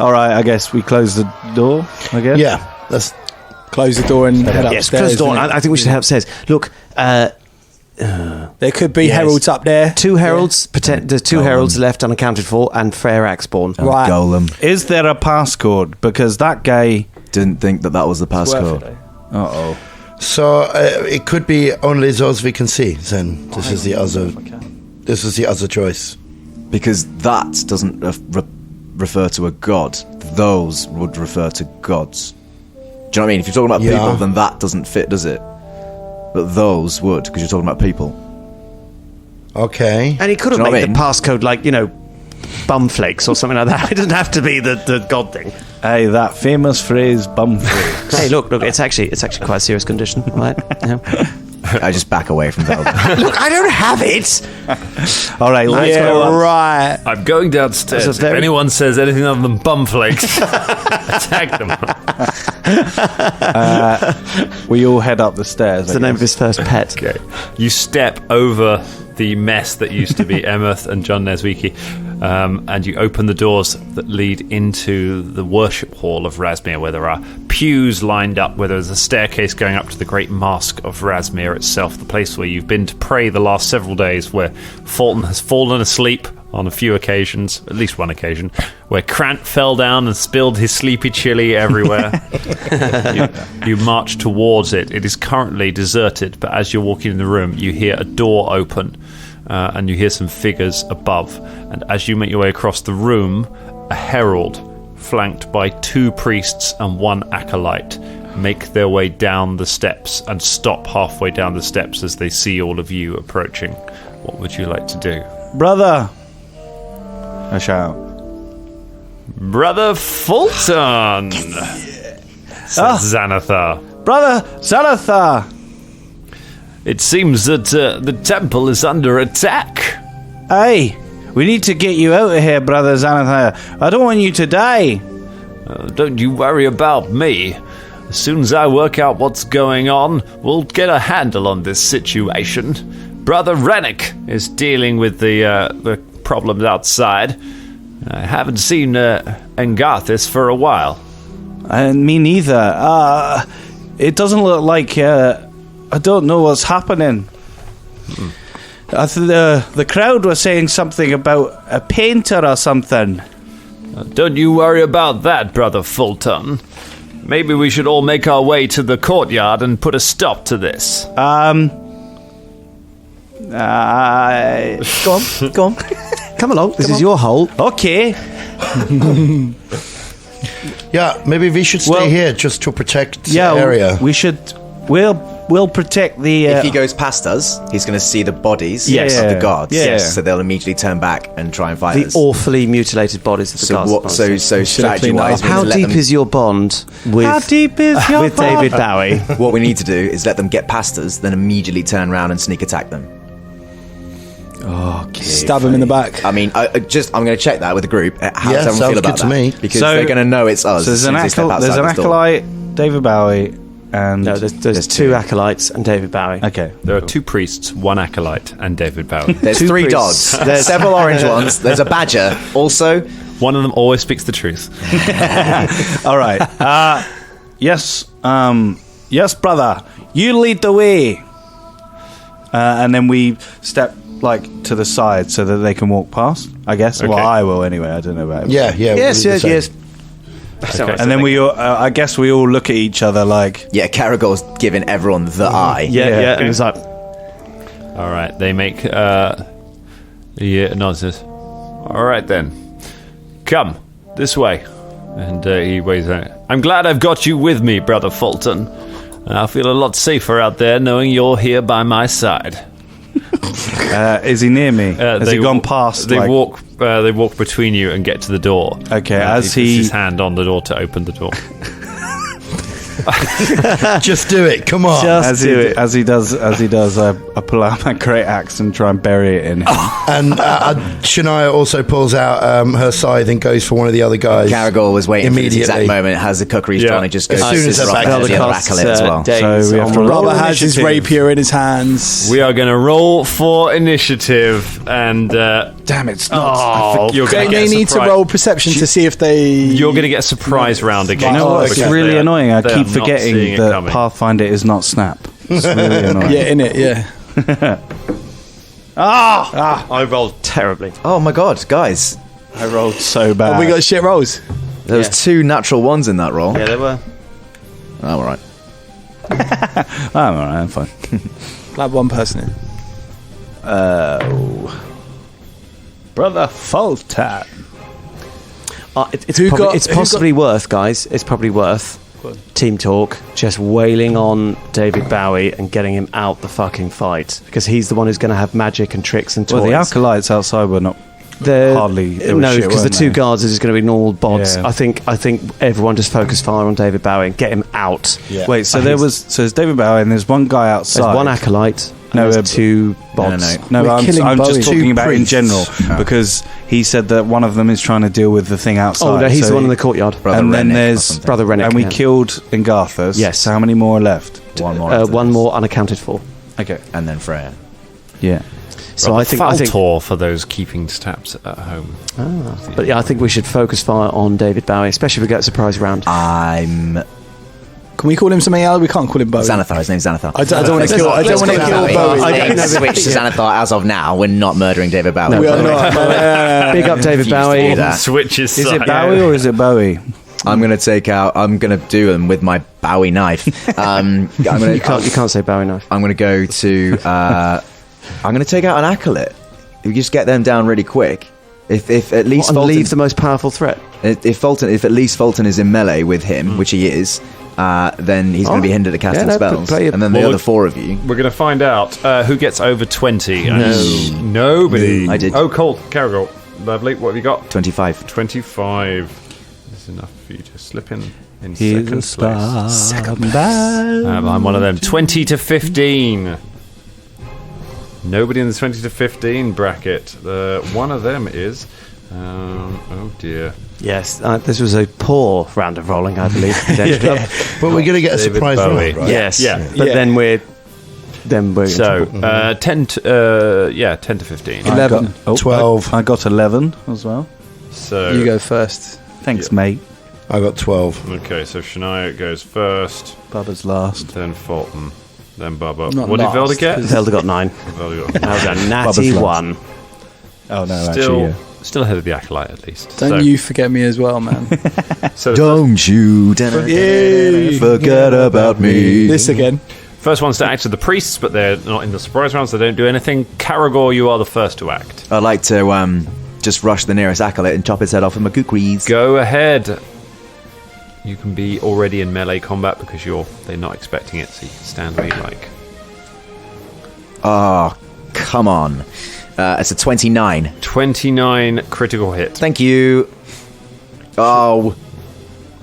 All right, I guess we close the door. I guess. Yeah, let's Close the door and head Yes, upstairs. close the door. innit? I think we should head upstairs. Look, There could be heralds up there. 2 heralds. There's 2 heralds left unaccounted for, and Freya Axborn. Right. Golem Is there a passcode? Because that guy. didn't think that was the passcode. Uh-oh. So it could be only those we can see. Then this is the other. This is the other choice. Because that doesn't refer to a god. Those would refer to gods. Do you know what I mean? If you're talking about Yeah. people, then that doesn't fit, does it? But those would, because you're talking about people. Okay. And he could have Do you know made what I the passcode like, bumflakes or something like that. It doesn't have to be the god thing. Hey, that famous phrase, bum freaks. Hey, look, it's actually quite a serious condition, right? Yeah. I just back away from Velvet. Look, I don't have it. All right, let's go. Right. I'm going downstairs. That's If very- anyone says anything other than bumflakes, attack them. We all head up the stairs. It's the name of his first pet. Okay. You step over the mess that used to be Emeth and John Neswicki, and you open the doors that lead into the worship hall of Razmir, where there are pews lined up, where there's a staircase going up to the great mask of Razmir itself, the place where you've been to pray the last several days, where Folton has fallen asleep on a few occasions, at least one occasion, where Krant fell down and spilled his sleepy chili everywhere. You march towards it. It is currently deserted, but as you're walking in the room, you hear a door open, and you hear some figures above. And as you make your way across the room, a herald, flanked by 2 priests and 1 acolyte, make their way down the steps and stop halfway down the steps as they see all of you approaching. What would you like to do? Brother! I shout. Brother Folton! Says Xanathar. Brother Xanathar! It seems that the temple is under attack. Hey, we need to get you out of here, Brother Xanathar. I don't want you to die. Don't you worry about me. As soon as I work out what's going on, we'll get a handle on this situation. Brother Rennick is dealing with the problems outside. I haven't seen Engarthis for a while. And me neither. It doesn't look like... I don't know what's happening. The crowd was saying something about a painter or something. Don't you worry about that, Brother Folton. maybe we should all make our way to the courtyard and put a stop to this. Go on. Come along. This is your hole. Okay. Yeah, maybe we should stay here just to protect the area. We should. We'll protect the. If he goes past us, he's going to see the bodies of the guards. Yes. So they'll immediately turn back and try and fight The us. awfully mutilated bodies of the guards. So strategy-wise, how deep is your bond with David Bowie? What we need to do is let them get past us, then immediately turn around and sneak attack them. Okay. Stab him in the back. I mean, I'm going to check that with the group. How does everyone sounds feel about good to that? me. Because they're going to know it's us. So there's an acolyte, David Bowie, and No, there's two acolytes and David Bowie. okay. There are 2 priests, 1 acolyte, and David Bowie. There's Two 3 priests. dogs. There's several orange ones. There's a badger. Also, One of them always speaks the truth. All right. Yes. Yes, brother. You lead the way. And then we step to the side so that they can walk past. I guess. Okay. Well, I will anyway. I don't know about it. Yeah. Yes. Okay. And then we all, I guess we all look at each other like. yeah, Caragor's giving everyone the eye. Yeah. And it's like, All right, they make nonsense. All right then, come this way, and he waves out. I'm glad I've got you with me, brother Folton. I feel a lot safer out there knowing you're here by my side. Is he near me? Has he gone past? They walk. They walk between you and get to the door. Okay, as he puts his hand on the door to open the door. Just do it. Come on. As he does, I pull out my great axe and try and bury it in him. And Shania also pulls out her scythe and goes for one of the other guys. Caragor was waiting for this exact Immediately. moment, has the cookery Yeah. drawn, and just goes As soon as they're back, right to the other costs, acolyte as well. days So we have to on- roll Robert has his initiative. rapier in his hands. We are going to roll for initiative, and Damn, it's not. you're going They need to roll perception to see if they. You're going to get a surprise round again. You know what? It's because really they are- annoying. I they are keep not forgetting seeing it that coming. Pathfinder is not Snap. It's really annoying. Yeah, in it. Yeah. I rolled terribly. Oh my god, guys. I rolled so bad. We got shit rolls. There was 2 natural ones in that roll. Yeah, they were. Oh, all right. I'm alright. I'm fine. Like one person in. Brother Folton. It's possibly worth, guys. It's probably worth team talk, just wailing on David Bowie and getting him out the fucking fight, because he's the one who's going to have magic and tricks and toys. Well, the acolytes outside were not hardly. They were no, shit, because the weren't 2 they? guards are just going to be normal bods. Yeah. I think everyone just focus fire on David Bowie and get him out. Yeah. Wait, so there's David Bowie and there's one guy outside. There's 1 acolyte. No, there's 2 bods. No, We're killing I'm just Bowie. talking 2 about in priests. general because he said that one of them is trying to deal with the thing outside. Oh no, he's so the one in the courtyard. Brother and then Rennick or there's something. Brother Rennick. and we yeah. killed Xanathar. Yes. So how many more are left? One more. One more unaccounted for. Okay. And then Freya. Yeah. So I think Faltor for those keeping stabs at home. but yeah, I think we should focus fire on David Bowie, especially if we get a surprise round. I'm Can we call him something else? We can't call him Bowie. Xanathar. His name's Xanathar. I don't want to kill. I don't want to kill Bowie. I don't know. Switch to Xanathar as of now. We're not murdering David Bowie. We are not. Big up David Refuse to Bowie. do that. Switches. Is it Bowie or is it Bowie? I'm gonna do him with my Bowie knife. You can't say Bowie knife. I'm gonna go to. I'm gonna take out an acolyte. If you just get them down really quick. If at least And Folton, leave the most powerful threat. if at least Fulton is in melee with him, which he is, then he's going to be hindered at casting spells. play and then the Well, other 4 of you. We're going to find out who gets over 20. Nobody. I did. Oh, cool. Caragor. Lovely. What have you got? 25. 25. That's enough for you to slip in He's second a star. place. I'm one of them. 20 to 15. Nobody in the 20 to 15 bracket. One of them is... oh, dear. Yes, this was a poor round of rolling, I believe. potentially. But we're going to get a David surprise Bowie. round, right? Yes, Yeah. but then we're in So, trouble. 10 to 15. 11. 12. I got 11 as well. So, You go first. Thanks, mate. I got 12. Okay, so Shania goes first, Bubba's last. then Folton, then Bubba. Not What did last, Velda get? Zelda got 9. Velda got That was a natty Bubba's last. 1. Oh no, Still, actually, Still ahead of the Acolyte, at least. Don't you forget me as well, man. So Don't you forget about me. This again. first ones to act are the priests, but they're not in the surprise rounds. They don't do anything. Karagor, you are the first to act. I'd like to just rush the nearest acolyte and chop his head off with my kukris. Go ahead. You can be already in melee combat because they're not expecting it, so you can stand where you like. Oh, come on. It's a 29. 29 critical hit. Thank you. Oh.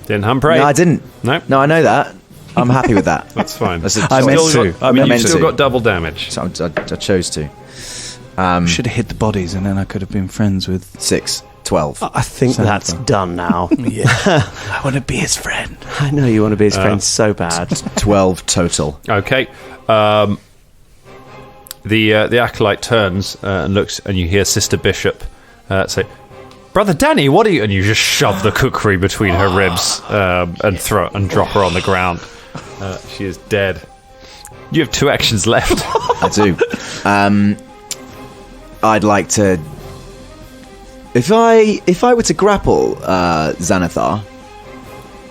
Didn't humpray? No, I didn't. No? No, I know that. I'm happy with that. That's fine. I meant to. You've still got double damage. So I chose to. Should have hit the bodies and then I could have been friends with... 6, 12. I think that's done now. Yeah. I want to be his friend. I know you want to be his friend so bad. 12 total. Okay. The acolyte turns and looks, and you hear Sister Bishop say, "Brother Danny, what are you?" And you just shove the kukri between her ribs and drop her on the ground. She is dead. You have 2 actions left. I do. I'd like to... If I were to grapple Xanathar,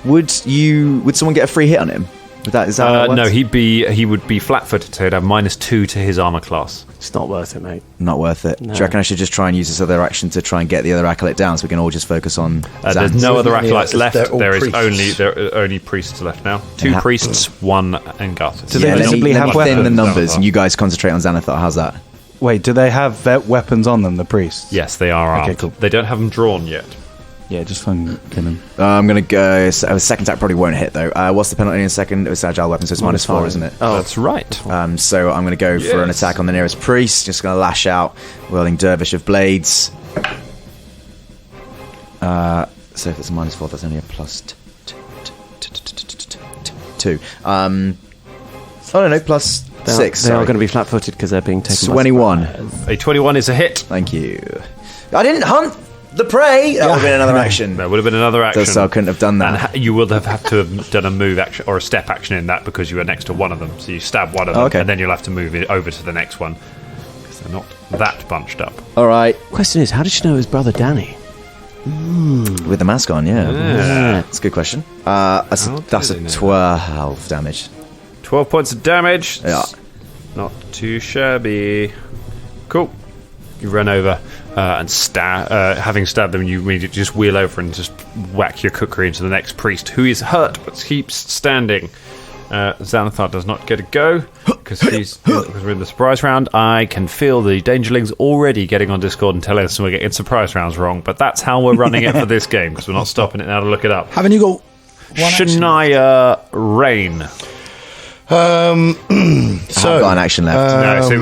would someone get a free hit on him? Is that how it works? No, he would be flat-footed, so he'd have -2 to his armor class. It's not worth it, mate. Not worth it. No. Do you reckon I should just try and use this other action to try and get the other acolyte down so we can all just focus on There's no other acolytes left. They're all There are only priests left now. 2 priests, 1 Angarthus. Do they visibly have thin the weapons? numbers and you guys concentrate on Xanathar. How's that? Wait, do they have weapons on them, the priests? Yes, they are armed. Okay, cool. They don't have them drawn yet. Yeah, just fucking kill them. I'm going to go... second attack probably won't hit, though. What's the penalty in second? It was agile weapon, so it's -4, isn't it? Oh, that's right. So I'm going to go for an attack on the nearest priest. Just going to lash out, wielding Dervish of Blades. So if it's a -4, that's only a plus 2. Oh, no, plus 6. They are going to be flat-footed because they're being taken 21. A 21 is a hit. Thank you. I didn't hunt the prey. That would have been another action. That would have been another action. So I couldn't have done that. And you would have had to have done a move action or a step action in that because you were next to one of them. So you stab one of them, and then you'll have to move it over to the next one because they're not that bunched up. All right. Question is, how did you know it was Brother Danny? With the mask on, yeah. That's a good question. That's a 12 damage. 12 points of damage. Yeah. Not too shabby. Cool. You run over and having stabbed them, you immediately just wheel over and just whack your kukri into the next priest, who is hurt but keeps standing. Xanathar does not get a go because we're in the surprise round. I can feel the Dangerlings already getting on Discord and telling us we're getting surprise rounds wrong, but that's how we're running it for this game because we're not stopping it now to look it up. Haven't you got one Shania Rain. So I've got an action left. No, so it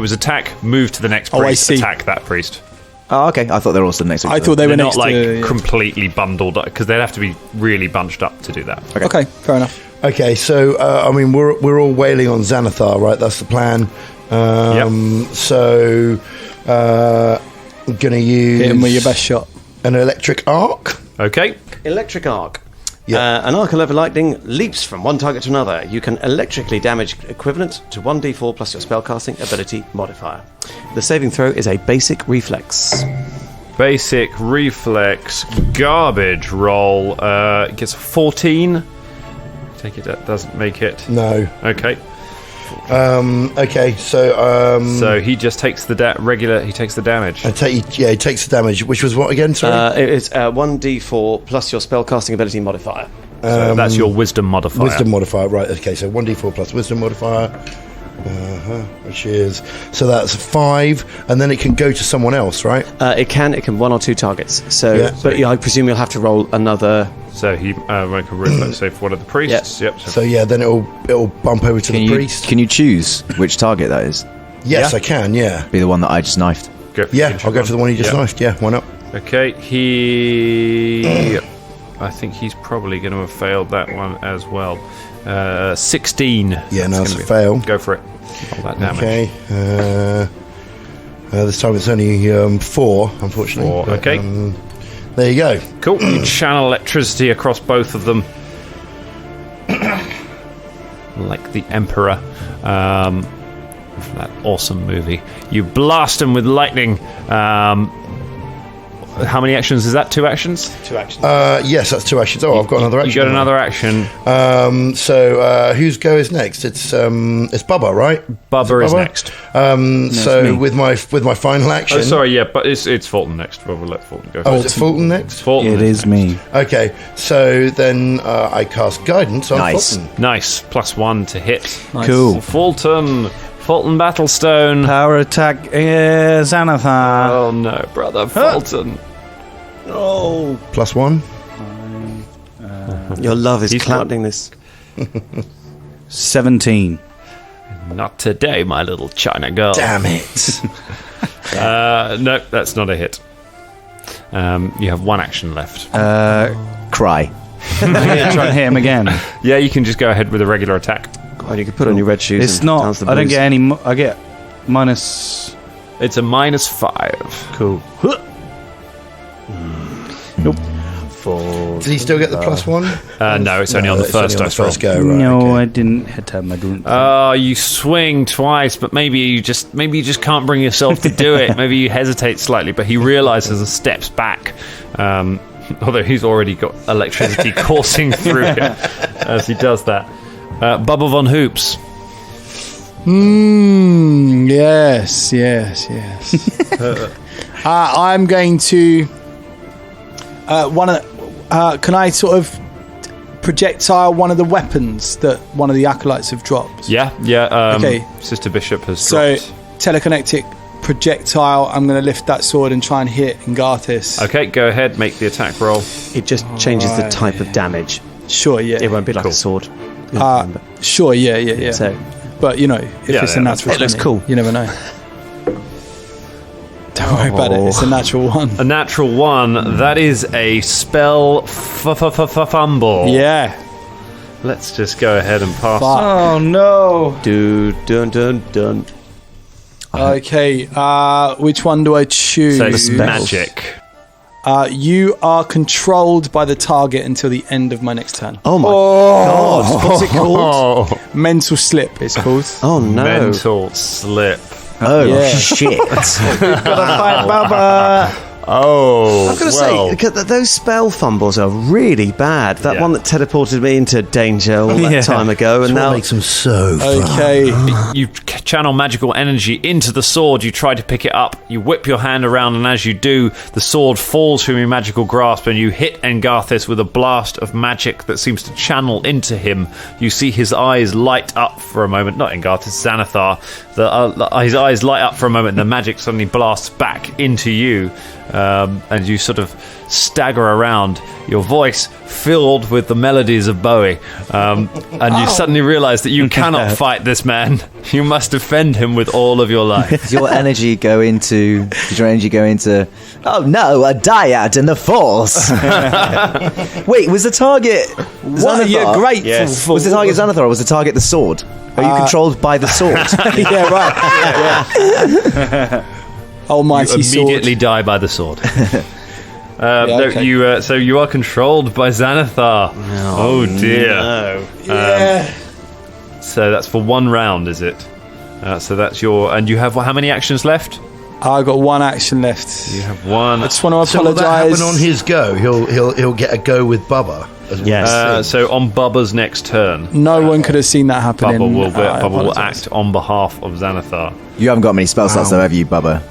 was attack, move to the next priest, attack that priest. Oh, okay. I thought they were also next to each I other. thought they were They're next not to... completely bundled up because they'd have to be really bunched up to do that. Okay, fair enough. Okay, so we're all wailing on Xanathar, right? That's the plan. So I'm gonna use Hit him with your best shot. an electric arc. Okay. Electric arc. Yeah. An arc of level lightning leaps from one target to another. You can electrically damage equivalent to 1d4 plus your spellcasting ability modifier. The saving throw is a basic reflex. Basic reflex garbage roll. Gets a 14. Take it. That doesn't make it. No. Okay. Okay. So he just takes the regular. He takes the damage. he takes the damage. Which was what again? Sorry. It is 1d4 plus your spellcasting ability modifier. So that's your wisdom modifier. Wisdom modifier. Right. Okay. So 1d4 plus wisdom modifier. Which is that's 5, and then it can go to someone else, right? It can 1 or 2 targets. So, but I presume you'll have to roll another. So he make a reflex save for one of the priests. Yep. So then it'll bump over to the priest. Can you choose which target that is? Yes, I can. Yeah. Be the one that I just knifed. I'll go for the one you just knifed. Yeah, why not? Okay, I think he's probably going to have failed that one as well. 16. Yeah, no, it's a fail. Go for it. All that damage. Okay. This time it's only 4, unfortunately. 4, but, okay. There you go. Cool. You channel electricity across both of them. Like the Emperor. That awesome movie. You blast them with lightning. How many actions is that? 2 actions? 2 actions. Yes, that's 2 actions. Oh, I've got another action. You got another action. So whose go is next? It's Bubba, right? Bubba is next. So with my final action. Oh, sorry, yeah, but it's Folton next. We'll let Folton go. Oh, is it Fulton next? Folton It is me. Okay, so then I cast guidance on Nice. Fulton. Nice. +1 to hit. Nice. Cool. Fulton Battlestone. Power attack, Xanathar. Oh no, brother Fulton. Oh. +1. Your love is He's clouding this. 17. Not today, my little China girl. Damn it. No, that's not a hit. You have 1 action left. Cry. I'm gonna try and hit him again. Yeah, you can just go ahead with a regular attack. God, you could put on your red shoes. It's and dance not. the I don't blues. get any. I get minus. It's a -5. Cool. Nope. Did he still get the +1? No, it's only on the first dice roll. go. Right, No, okay. I didn't hit him. I don't. Oh, you swing twice, but maybe you just can't bring yourself to do it. Maybe you hesitate slightly, but he realizes and steps back. Although he's already got electricity coursing through him as he does that. Bubba Von Hoops. Yes. I'm going to can I sort of projectile one of the weapons that one of the acolytes have dropped? Yeah. Okay. Sister Bishop has So dropped. telekinetic projectile. I'm going to lift that sword and try and hit Ngarthis. Okay, go ahead, make the attack roll. It just changes the type of damage. Sure, yeah. It won't be like Cool. a sword. Sure, yeah. So But you know, if Yeah, it's a yeah, natural, it looks 20, cool. You never know. Don't worry about it. It's a natural one. A natural 1. That is a spell fumble. Yeah. Let's just go ahead and pass. Fuck. Oh no! dun. Okay. Which one do I choose? So it's magic. You are controlled by the target until the end of my next turn. Oh my God! What's it called? Oh, Mental slip. It's called. Oh no. mental slip. Oh, Yeah. shit. Oh, I've got to say, those spell fumbles are really bad. That Yeah. one that teleported me into danger all that time ago, and That's now what makes them so fun. Okay. You channel magical energy into the sword. You try to pick it up. You whip your hand around, and as you do, the sword falls from your magical grasp, and you hit Ngarthis with a blast of magic that seems to channel into him. You see his eyes light up for a moment. Not Ngarthis, Xanathar. His eyes light up for a moment, and the magic suddenly blasts back into you. And you sort of stagger around, your voice filled with the melodies of Bowie, and you suddenly realise that you cannot fight this man. You must defend him with all of your life. Did your energy go into? Oh no, a dyad in the Force. Wait, was the target? What? You're grateful Yes. for. Was the target Xanathar or was the target the sword? Are you controlled by the sword? Yeah, right. Yeah. Almighty You immediately sword. die by the sword. Yeah, No, okay. so you are controlled by Xanathar. Oh dear. no. Yeah. So that's for 1 round, is it? So that's your. And you have how many actions left? I got 1 action left. You have 1. I just want to So will that apologise. happen on his go? He'll get a go with Bubba. As well. Yes. So on Bubba's next turn, No one could have seen that happening. Bubba will apologise. act on behalf of Xanathar. You haven't got many spell slots though, have you, Bubba?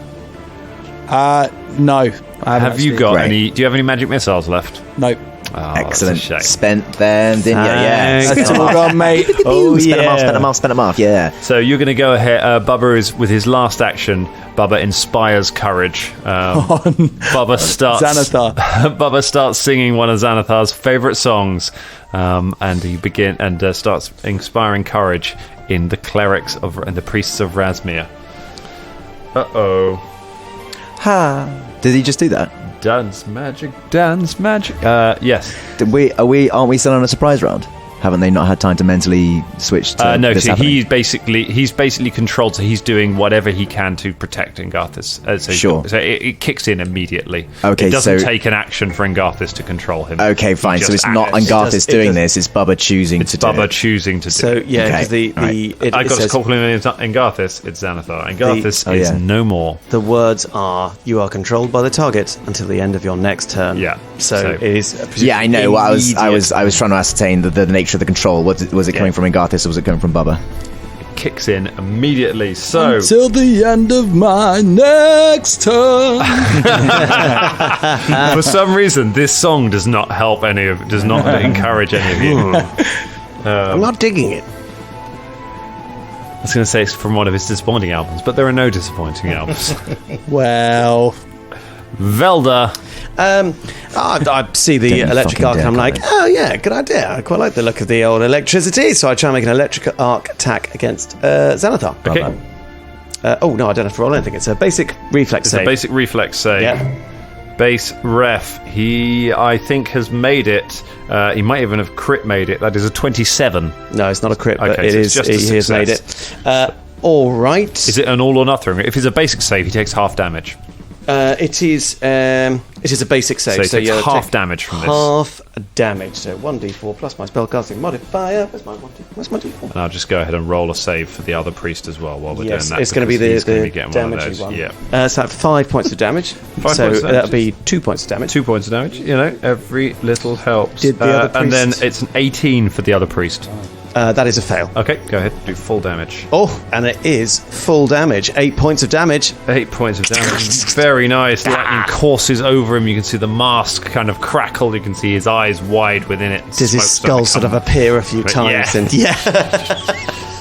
No. I haven't Have you actually. got Great. any? Do you have any magic missiles left? Nope. Oh, Excellent. That's a shame. Spent them, didn't you? Yeah. Thanks. That's all gone, mate. Oh, spent them off. Yeah. So you're going to go ahead. Bubba is with his last action. Bubba inspires courage. Bubba starts. Xanathar. Bubba starts singing one of Xanathar's favourite songs, and he starts inspiring courage in the clerics and the priests of Razmir. Did he just do that? Dance magic, dance magic. Yes. Aren't we still on a surprise round? Haven't they not had time to mentally switch to no, this so happening? he's basically controlled, so he's doing whatever he can to protect Ngarthis. Sure. So it kicks in immediately. Okay, it doesn't so- take an action for Ngarthis to control him. Okay, fine. So it's not Ngarthis doing this, it's Bubba choosing to do Bubba it. choosing to do So it. yeah, because Okay, I got to call him Ngarthis, it's Xanathar. Ngarthis is no more. the words are you are controlled by the target until the end of your next turn. Yeah. So it is. Yeah, I know. I was immediate. trying to ascertain the nature of the control. Was it coming from Ngarthis or was it coming from Bubba? Kicks in immediately. So Till the end of my next turn. for some reason, this song does not help does not encourage any of you. I'm not digging it. I was going to say it's from one of his disappointing albums, but there are no disappointing albums. Well, Velda. I see the Don't you electric fucking arc and dare I'm like, comment. oh yeah, good idea. I quite like the look of the old electricity, so I try and make an electric arc attack against Xanathar. Okay. Oh no, I don't have to roll anything. It's a basic reflex It's save. a basic reflex save. Yeah. Base ref. He, I think, has made it. He might even have crit made it. That is a 27. No, it's not a crit, but Okay, it so is. it's just a He has made success. it. All right. Is it an all or nothing? If it's a basic save, he takes half damage. It is. It is a basic save. So he takes you half take damage from this. Half damage. So 1d4 plus my spellcasting modifier. Where's my d4? And I'll just go ahead and roll a save for the other priest as well while we're Yes, doing that. it's going to be because he's gonna the be getting one of damagey those. one. Yeah. So 5 points of damage. 5 points so of damage. that'll be 2 points of damage. 2 points of damage. You know, every little helps. Did the other and then priest- it's an 18 for the other priest. That is a fail. Okay, go ahead. Do full damage. Oh, and it is full damage. 8 points of damage. 8 points of damage. Very nice. Lightning courses over him. You can see the mask kind of crackle. You can see his eyes wide within it. Does his skull sort of appear a few times? yeah.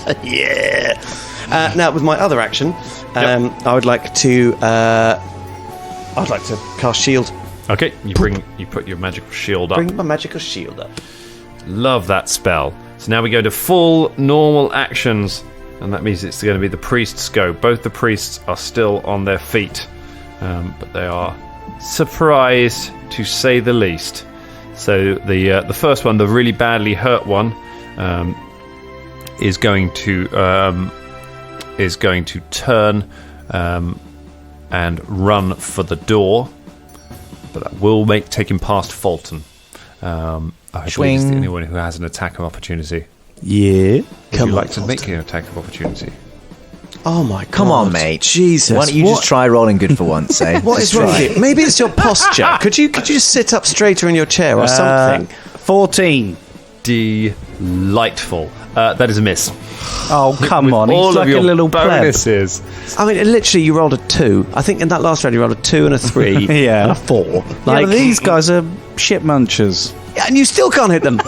And yeah. Now, with my other action, I would like to. I'd like to cast shield. Okay, you put your magical shield up. Bring my magical shield up. Love that spell. So now we go to full normal actions, and that means it's going to be the priest's go. Both the priests are still on their feet, but they are surprised, to say the least. So the first one, the really badly hurt one, is going to turn and run for the door, but that will take him past Folton. I believe he's the only one who has an attack of opportunity. yeah. Would you like to make an attack of opportunity? Oh my god. Come on, mate. Jesus. Why don't you just try rolling good for once, eh? What is wrong with you? Maybe it's your posture. Could you just sit up straighter in your chair or something? 14. Delightful. That is a miss. Oh, come on. All He's of like your a little pleb. bonuses. I mean, literally, you rolled a 2. I think in that last round you rolled a 2 and a 3 Yeah. and a 4. Yeah, Like but these guys are shit munchers. and you still can't hit them.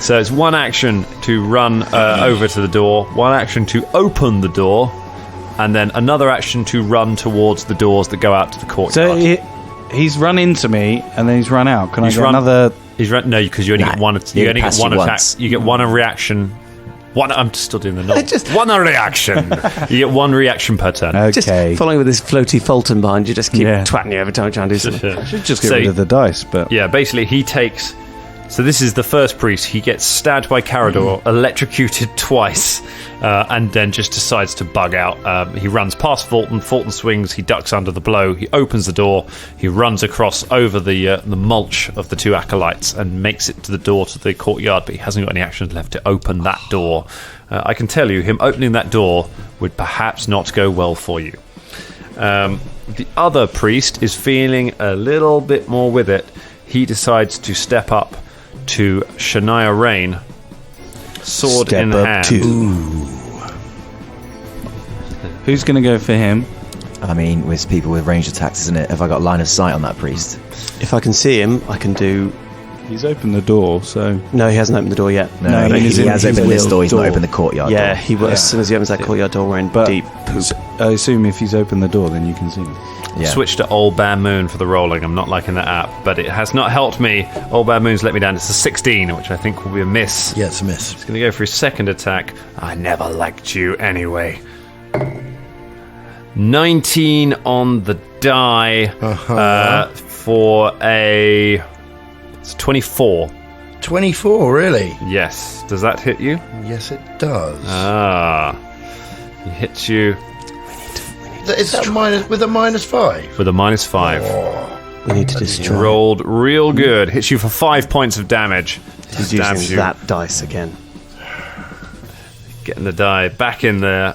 So it's one action to run over to the door, one action to open the door, and then another action to run towards the doors that go out to the courtyard. So he's run into me and then he's run out. Can He's I get run- another? He's no, because you only get one. he You only get passed one you attack. once. You get one reaction. One. I'm still doing the novel. Just- One reaction. You get one reaction per turn. Just Okay. following with this floaty Folton behind you, just keep Yeah. twatting you every time you try and do something. I should just get So- rid of the dice, but Yeah, basically he takes. So this is the first priest. He gets stabbed by Carador, electrocuted twice, and then just decides to bug out. He runs past Folton. Folton swings. He ducks under the blow. He opens the door. He runs across over the mulch of the two acolytes and makes it to the door to the courtyard. But he hasn't got any action left to open that door. I can tell you, him opening that door would perhaps not go well for you. The other priest is feeling a little bit more with it. He decides to step up to Shania Rain, sword Step in up hand. who's going to go for him? I mean, with people with ranged attacks, isn't it? Have I got line of sight on that priest? If I can see him, I can do. He's opened the door, so No, he hasn't opened the door yet. No, I mean, he as in has his opened this will door. He's not door. opened the courtyard Yeah, door. he will. As soon as he opens that courtyard door, we're in But- deep poop. I assume if he's opened the door, then you can see him. Yeah. Switch to Old Bad Moon for the rolling. I'm not liking that app, but it has not helped me. Old Bad Moon's let me down. It's a 16, which I think will be a miss. Yeah, it's a miss. He's going to go for his second attack. I never liked you anyway. 19 on the die for a... It's 24. 24, really? Yes. Does that hit you? Yes, it does. It hits you It's with a -5. with a -5. We need to destroy. Rolled real good. Hits you for 5 points of damage. He's Stabs using you. that dice again. Getting the die back in there.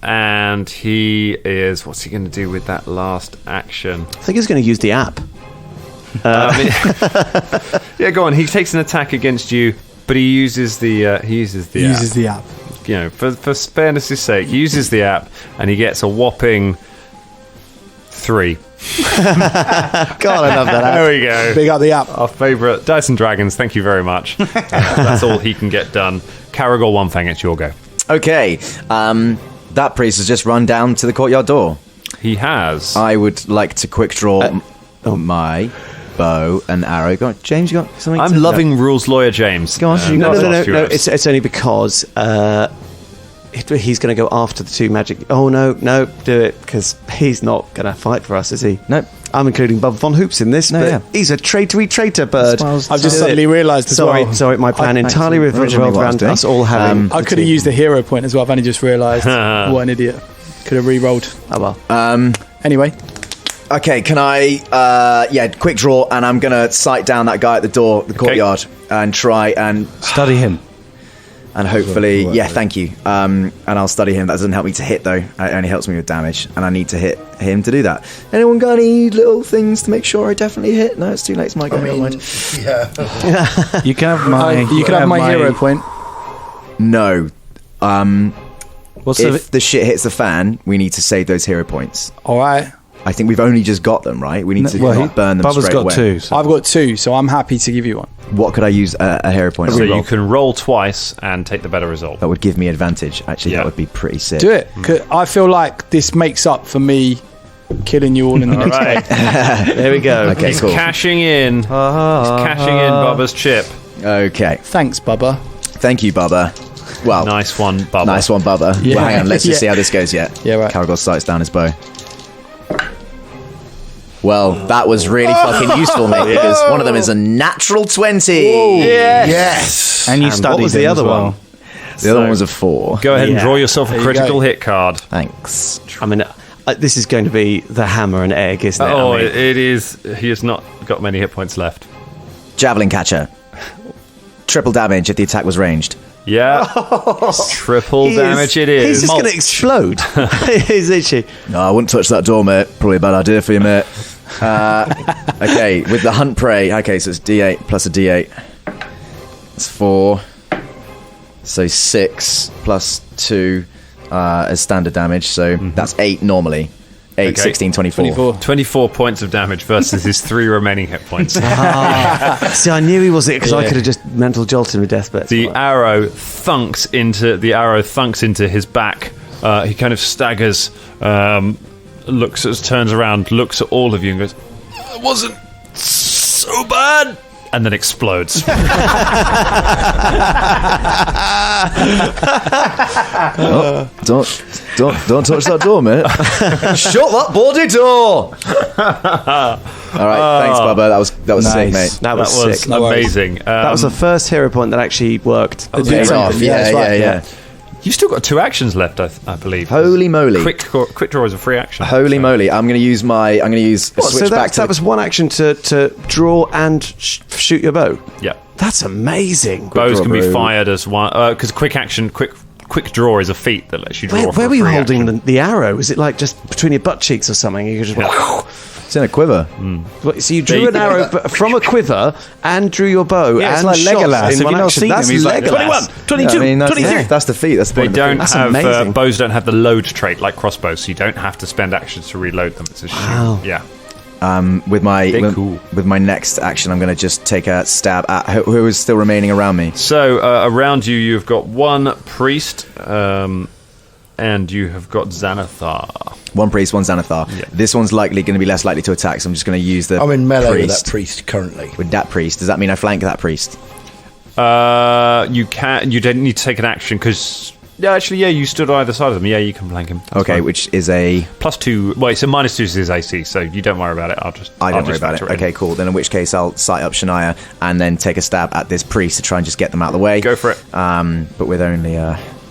And he is... What's he going to do with that last action? I think he's going to use the app. Yeah, go on. He takes an attack against you, but he uses the app. the app. You know, for fairness' sake, he uses the app, and he gets a whopping 3. God, I love that app. There we go. Big up the app. Our favourite Dice and Dragons. Thank you very much. That's all he can get done. Caragor One Fang, it's your go. Okay, that priest has just run down to the courtyard door. He has. I would like to quick draw my bow and arrow. Go on, James, you got something? I'm loving Rules Lawyer James. Go on. No. It's only because he's going to go after the 2 magic. Oh no, do it because he's not going to fight for us, is he? Nope. I'm including Bub Von Hoops in this, but he's a traitory traitor bird. I've just suddenly realised as well. Sorry, my plan entirely revolved around us all having. I could have used the hero point as well. I've only just realised. What an idiot. Could have re-rolled. Oh well. Anyway. Okay, can I, quick draw, and I'm going to sight down that guy at the door, the courtyard, and try and... Study him. And hopefully... Yeah, thank you. And I'll study him. That doesn't help me to hit, though. It only helps me with damage, and I need to hit him to do that. Anyone got any little things to make sure I definitely hit? No, it's too late. It's my go. Yeah. You can have my... you can have my hero point. No. What's If the shit hits the fan, we need to save those hero points. All right. I think we've only just got them, right? We need to not burn them Bubba's straight got away. 2. So. I've got 2, so I'm happy to give you one. What could I use a hero point? So on? you can roll twice and take the better result. That would give me advantage. Actually, Yeah. that would be pretty sick. Do it. 'Cause I feel like this makes up for me killing you all in the next Right. There we go. Okay, He's cool. cashing in. He's cashing in Bubba's chip. Okay. Thanks, Bubba. Thank you, Bubba. Well, Nice one, Bubba. nice one, Bubba. Yeah. Well, hang on, let's just Yeah. see how this goes yet. Yeah, right. Caragor sights down his bow. Well, that was really fucking useful, mate, because one of them is a natural 20. Yes. And you And studied what was the him other as well. one? The other one was a 4. Go ahead and Yeah. draw yourself a There you critical go. hit card. Thanks. I mean, this is going to be the hammer and egg, isn't it? Oh, I mean, it is. He has not got many hit points left. Javelin catcher. Triple damage if the attack was ranged. Yeah. Triple damage it is. He's just going to explode. He's literally. No, I wouldn't touch that door, mate. Probably a bad idea for you, mate. Okay, with the hunt prey. Okay, so it's D8 plus a D8. It's 4. So 6 plus 2 as standard damage. So that's 8 normally. 8, Okay. 16, 24. 24 points of damage versus his 3 remaining hit points. See, I knew he was it because I could have just mental jolted him with death, but The arrow thunks into his back. He kind of staggers, turns around, looks at all of you, and goes, "It wasn't so bad," and then explodes. Don't touch that door, mate. Shut that bloody door. All right, thanks, Bubba. That was sick, mate. that That was was sick. amazing. That was the first hero point that actually worked. Did Paid something. off. that's right. Yeah. You've still got 2 actions left, I believe. Holy moly. Quick draw is a free action. Holy moly! I'm going to use a So switch back to that was one action to draw and shoot your bow. Yeah. That's amazing. Bows draw can be bow. fired as one because quick draw is a feat that lets you draw. Where for a were you free holding action. the arrow? Is it like just between your butt cheeks or something? You could just It's in a quiver. So you drew an arrow from a quiver and drew your bow Yeah, it's and like shot Legolas. in Have one you not action. seen That's him? He's like, Legolas. 21, 22, that's, 23. That's the feat. That's the They point. don't That's have amazing. bows. Don't have the load trait like crossbows, so you don't have to spend actions to reload them. It's a shoot. Yeah. With my next action, I'm going to just take a stab at who is still remaining around me. So around you, you've got one priest, and you have got Xanathar. One priest, one Xanathar. Yeah. This one's likely going to be less likely to attack, so I'm just going to use the I'm in melee with priest. that priest currently. With that priest. Does that mean I flank that priest? You don't need to take an action because Yeah, actually, yeah, you stood either side of them. Yeah, you can flank him. That's Okay, fine. which is a... +2. Well, it's a -2 to his AC, so you don't worry about it. I don't worry about it. Okay, cool. Then in which case I'll sight up Shania and then take a stab at this priest to try and just get them out of the way. Go for it. But with only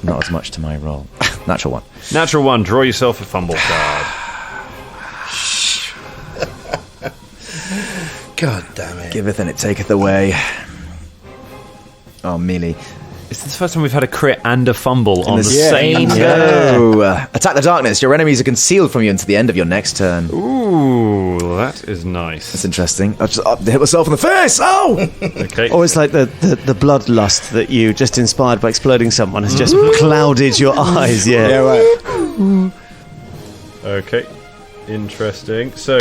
not as much to my roll. Natural 1. Natural 1. Draw yourself a fumble card. God damn it. Giveth and it taketh away. Oh, melee. Is this the first time we've had a crit and a fumble on the Yeah. same turn? No. Attack the darkness. Your enemies are concealed from you until the end of your next turn. Ooh, that is nice. That's interesting. I just hit myself in the face. Oh! Okay. Or it's like the bloodlust that you just inspired by exploding someone has just clouded your eyes. Yeah. right. Okay. Interesting. So,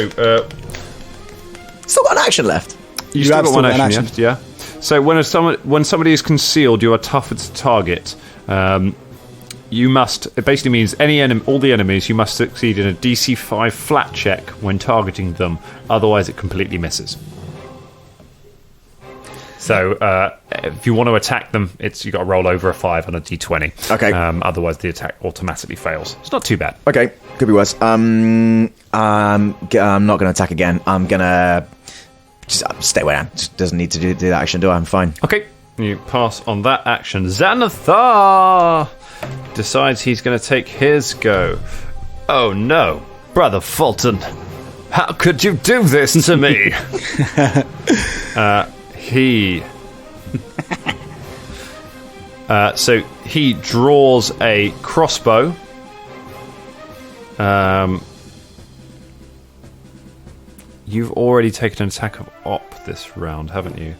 Still got an action left. you You still have got still one got an action, action. yeah? So when somebody is concealed, you are tougher to target. You must. It basically means all the enemies. You must succeed in a DC 5 flat check when targeting them. Otherwise, it completely misses. So if you want to attack them, you got to roll over a 5 on a D20. Okay. Otherwise, the attack automatically fails. It's not too bad. Okay, could be worse. I'm not going to attack again. I'm going to just stay where I am. Just doesn't need to do that action, do I? I'm fine. Okay, you pass on that action. Xanathar decides he's going to take his go. Oh no, Brother Folton, how could you do this to me? So he draws a crossbow. You've already taken an attack of op this round, haven't you?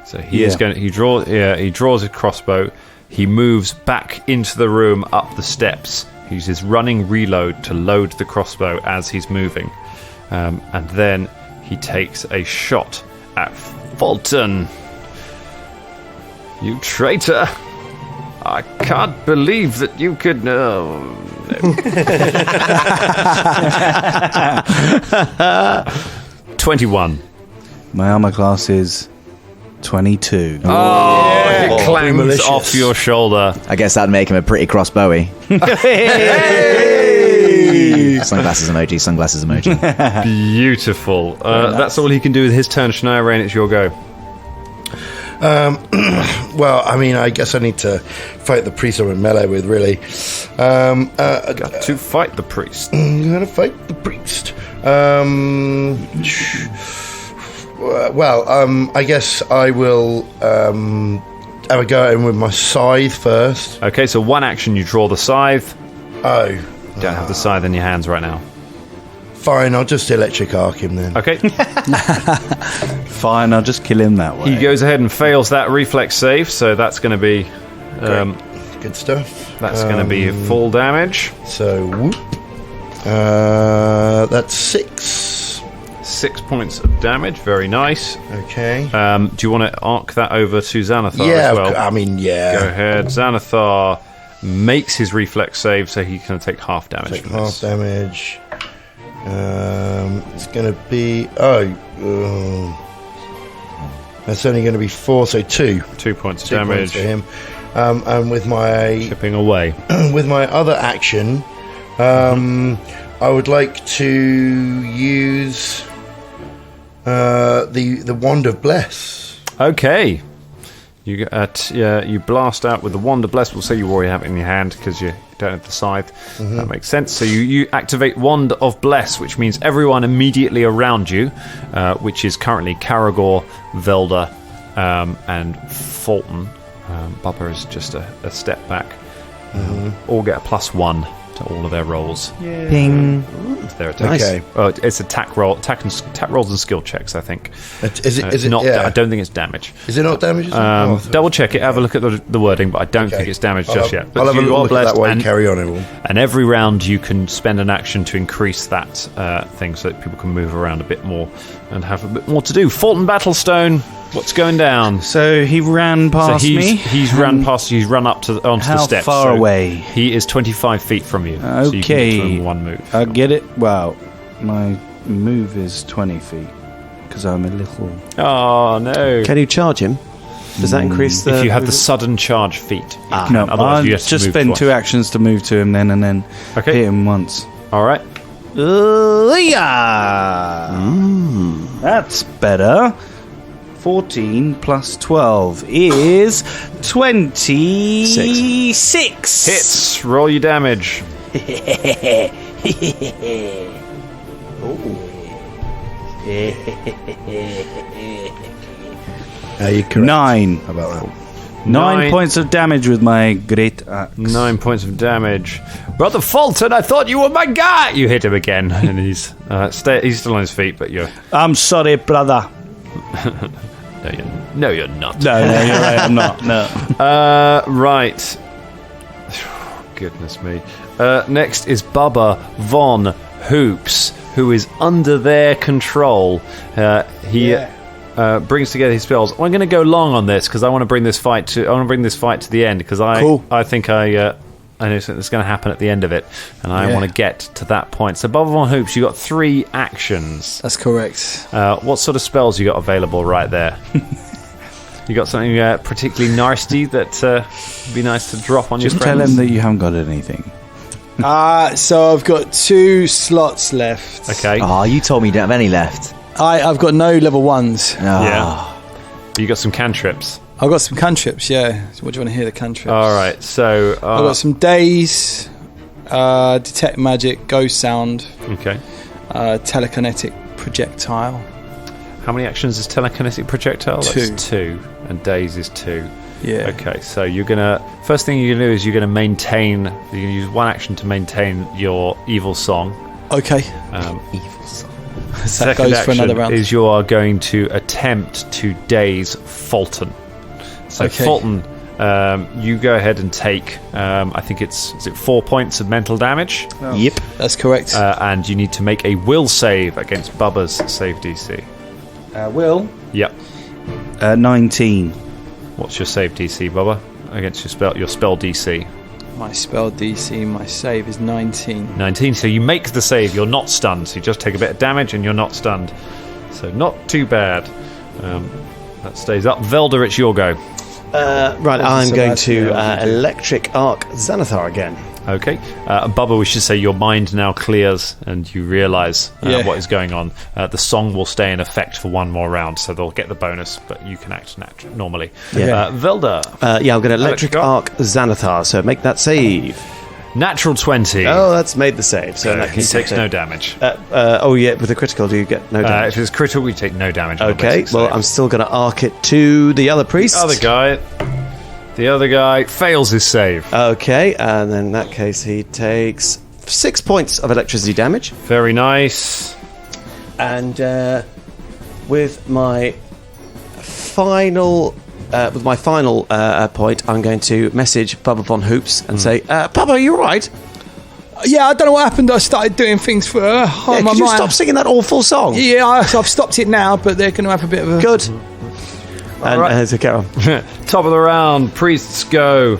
So he draws a crossbow. He moves back into the room up the steps. He uses running reload to load the crossbow as he's moving. And then he takes a shot at Folton. You traitor! I can't believe that you could... 21. My armor class is 22. It clangs off your shoulder. I guess that'd make him a pretty crossbowy. Sunglasses emoji, sunglasses emoji. Beautiful. That's all he can do with his turn. Shania Rain, it's your go. Well, I mean, I guess I need to fight the priest I'm in melee with, really. Got to fight the priest. I'm going to fight the priest. I guess I will have a go at him with my scythe first. Okay, so one action, you draw the scythe. Oh. You don't have the scythe in your hands right now. Fine, I'll just electric arc him then. Okay. Fine, I'll just kill him that way. He goes ahead and fails that reflex save, so that's going to be... Good stuff. That's going to be full damage. So, whoop. That's 6. 6 points of damage, very nice. Okay. Do you want to arc that over to Xanathar Yeah, as well? I mean, yeah. Go ahead. Xanathar makes his reflex save, so he can take half damage. Take from half this. damage. It's going to be... that's only going to be 4, so 2. 2 points of 2 damage. points for him. And with my Chipping away. with my other action, I would like to use the Wand of Bless. Okay. You you blast out with the Wand of Bless. We'll say you already have it in your hand because you don't have the scythe. That makes sense. So you activate Wand of Bless, which means everyone immediately around you, which is currently Karagor, Velda, and Folton. Bubba is just a step back. All get a +1 to all of their rolls. Ping. To their attacks. Okay. It's attack rolls and skill checks, I think. Is it not? yeah. I don't think it's damage. Is it not damage? Double check it. Have a look at the wording, but I don't think it's damage just yet. But I'll have a you are look at that blessed, while you and, carry on, everyone. and every round you can spend an action to increase that thing, so that people can move around a bit more and have a bit more to do. Fulton Battlestone, what's going down? So he ran past me. He's run past you. He's run up onto the How steps. far so away? He is 25 feet from you. So you can get to him Okay. in one move. I get it. Well, my move is 20 feet because I'm a little. Oh no! Can you charge him? Does that increase the... If you have the sudden charge feat. No, Otherwise, I'll you have to just move spend twice. 2 actions to move to him then, and then Okay. hit him once. All right. That's better. 14 plus 12 is 26. Hits. Roll your damage. You correct. 9. How about that? 9 points of damage with my great axe. 9 points of damage. Brother Folton, I thought you were my guy. You hit him again, and he's still on his feet, but you're... I'm sorry, brother. No, you're not. No, you're right, I'm not. No. Right. Goodness me. Next is Bubba Von Hoops, who is under their control. He brings together his spells. I'm going to go long on this because I want to bring this fight to the end because I think I know something that's going to happen at the end of it, and I want to get to that point. So, Bubba Von Hoops, you got 3 actions. That's correct. What sort of spells you got available right there? You got something particularly nasty that would be nice to drop on Just your tell friends? him that you haven't got anything. So I've got 2 slots left. Okay. Oh, you told me you don't have any left. I've got no level 1s. Yeah. You got some cantrips. I've got some cantrips, yeah. So what do you want to hear the cantrips? All right. So I've got some daze, detect magic, ghost sound, okay. telekinetic projectile. How many actions is telekinetic projectile? 2. That's 2, and daze is 2. Yeah. Okay, so you're gonna first thing you're gonna do is you're gonna maintain. You're gonna use 1 action to maintain your evil song. Okay. Evil son. That goes for another round. Is you are going to attempt to daze Folton. So Okay. Folton, you go ahead and take. I think is it 4 points of mental damage, Yep. That's correct. and you need to make a will save against Bubba's save DC. Will? Yep. 19. What's your save DC, Bubba? Against your spell DC. My spell DC, my save is 19. 19. So you make the save. You're not stunned. So you just take a bit of damage and you're not stunned. So not too bad. That stays up. Velda, it's your go. Right, I'm So going that's to what I want to do. Electric Arc Xanathar again. Okay. Bubba, we should say your mind now clears and you realise what is going on. The song will stay in effect for 1 more round, so they'll get the bonus, but you can act normally. Yeah. Velda, I'm going to Electric Arc Xanathar, so make that save. natural 20. Oh, that's made the save. So in that He case, takes no damage. with a critical, do you get no damage? If it's critical, you take no damage. on a Okay, basic well, save. I'm still going to arc it to the other priest. The other guy fails his save. Okay, and then in that case, he takes 6 points of electricity damage. Very nice. And with my final point, I'm going to message Bubba Von Hoops and say, Bubba, are you all right? Yeah, I don't know what happened. I started doing things for her. Yeah, could you stop singing that awful song? Yeah, I've stopped it now, but they're going to have a bit of a... Good. And right. so get on. Top of the round, priests go.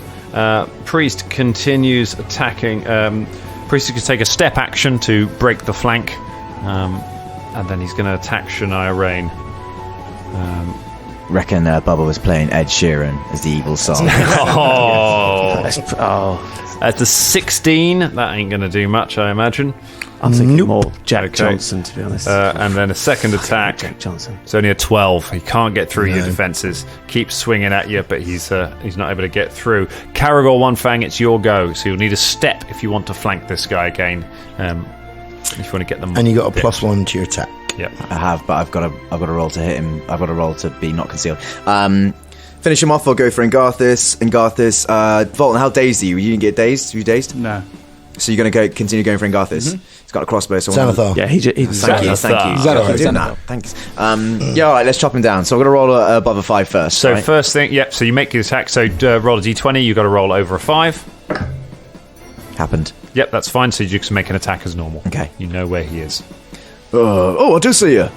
Priest continues attacking. Priest can take a step action to break the flank, and then he's going to attack Shania Rain. Reckon Bubba was playing Ed Sheeran as the evil song. At the 16, that ain't going to do much, I imagine. I'm thinking more Jack Okay. Johnson, to be honest. And then a second attack. Jack Johnson. It's only a 12. He can't get through your defences. Keeps swinging at you, but he's not able to get through. Caragor One Fang, it's your go. So you'll need a step if you want to flank this guy again. If you want to get them. And you got a +1 to your attack. Yep. I have, but I've got to roll to hit him. I've got to roll to be not concealed. Finish him off. I'll go for Engarthus. Volton, how dazed are you? You didn't get dazed? Are you dazed? No. So you're going to continue going for Engarthus. He's got a crossbow. So Xanathar. Yeah, he Thank you. Xanathar. Keep doing that. Thanks. All right, let's chop him down. So I'm going to roll above a 5 first. So right? first thing, so you make the attack. So roll a d20. You've got to roll over a 5. Happened. Yep, that's fine. So you just make an attack as normal. Okay. You know where he is. I do see you.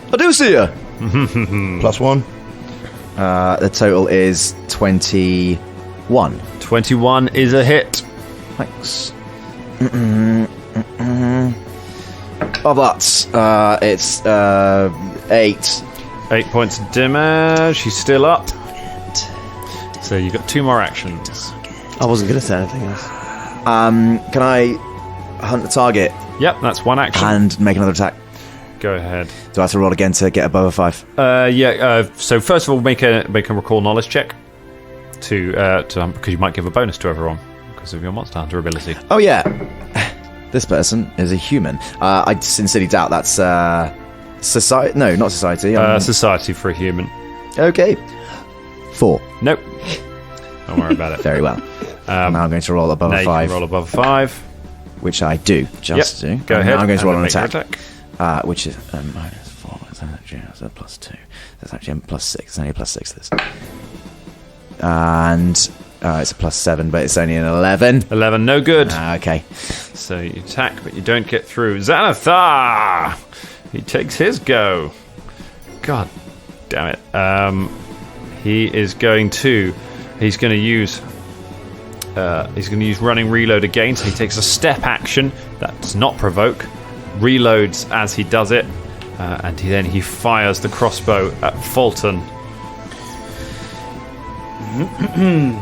+1. The total is 21. 21 is a hit. Thanks. Oh, that's it's 8. 8 points of damage. He's still up. So you've got 2 more actions. I wasn't going to say anything else. Can I hunt the target Yep, that's 1 action. and make another attack? Go ahead. Do I have to roll again to get above a 5? So first of all, make a recall knowledge check to because you might give a bonus to everyone because of your Monster Hunter ability. Oh, yeah. This person is a human. I sincerely doubt that's society. No, not society. Society for a human. Okay. 4. Nope. Don't worry about it. Very well. Now I'm going to roll above Now a you 5. can roll above 5. Which I do. Just do. Go And ahead. Now I'm going to roll an and then attack. make your Which is minus 4. That's actually plus 2. That's actually plus 6. It's only a plus 6 this. And it's a plus 7, but it's only an 11. 11, no good. Okay. So you attack, but you don't get through. Xanathar! He takes his go. God damn it. He's going to use running reload again. So he takes a step action that does not provoke, reloads as he does it, and he fires the crossbow at Folton.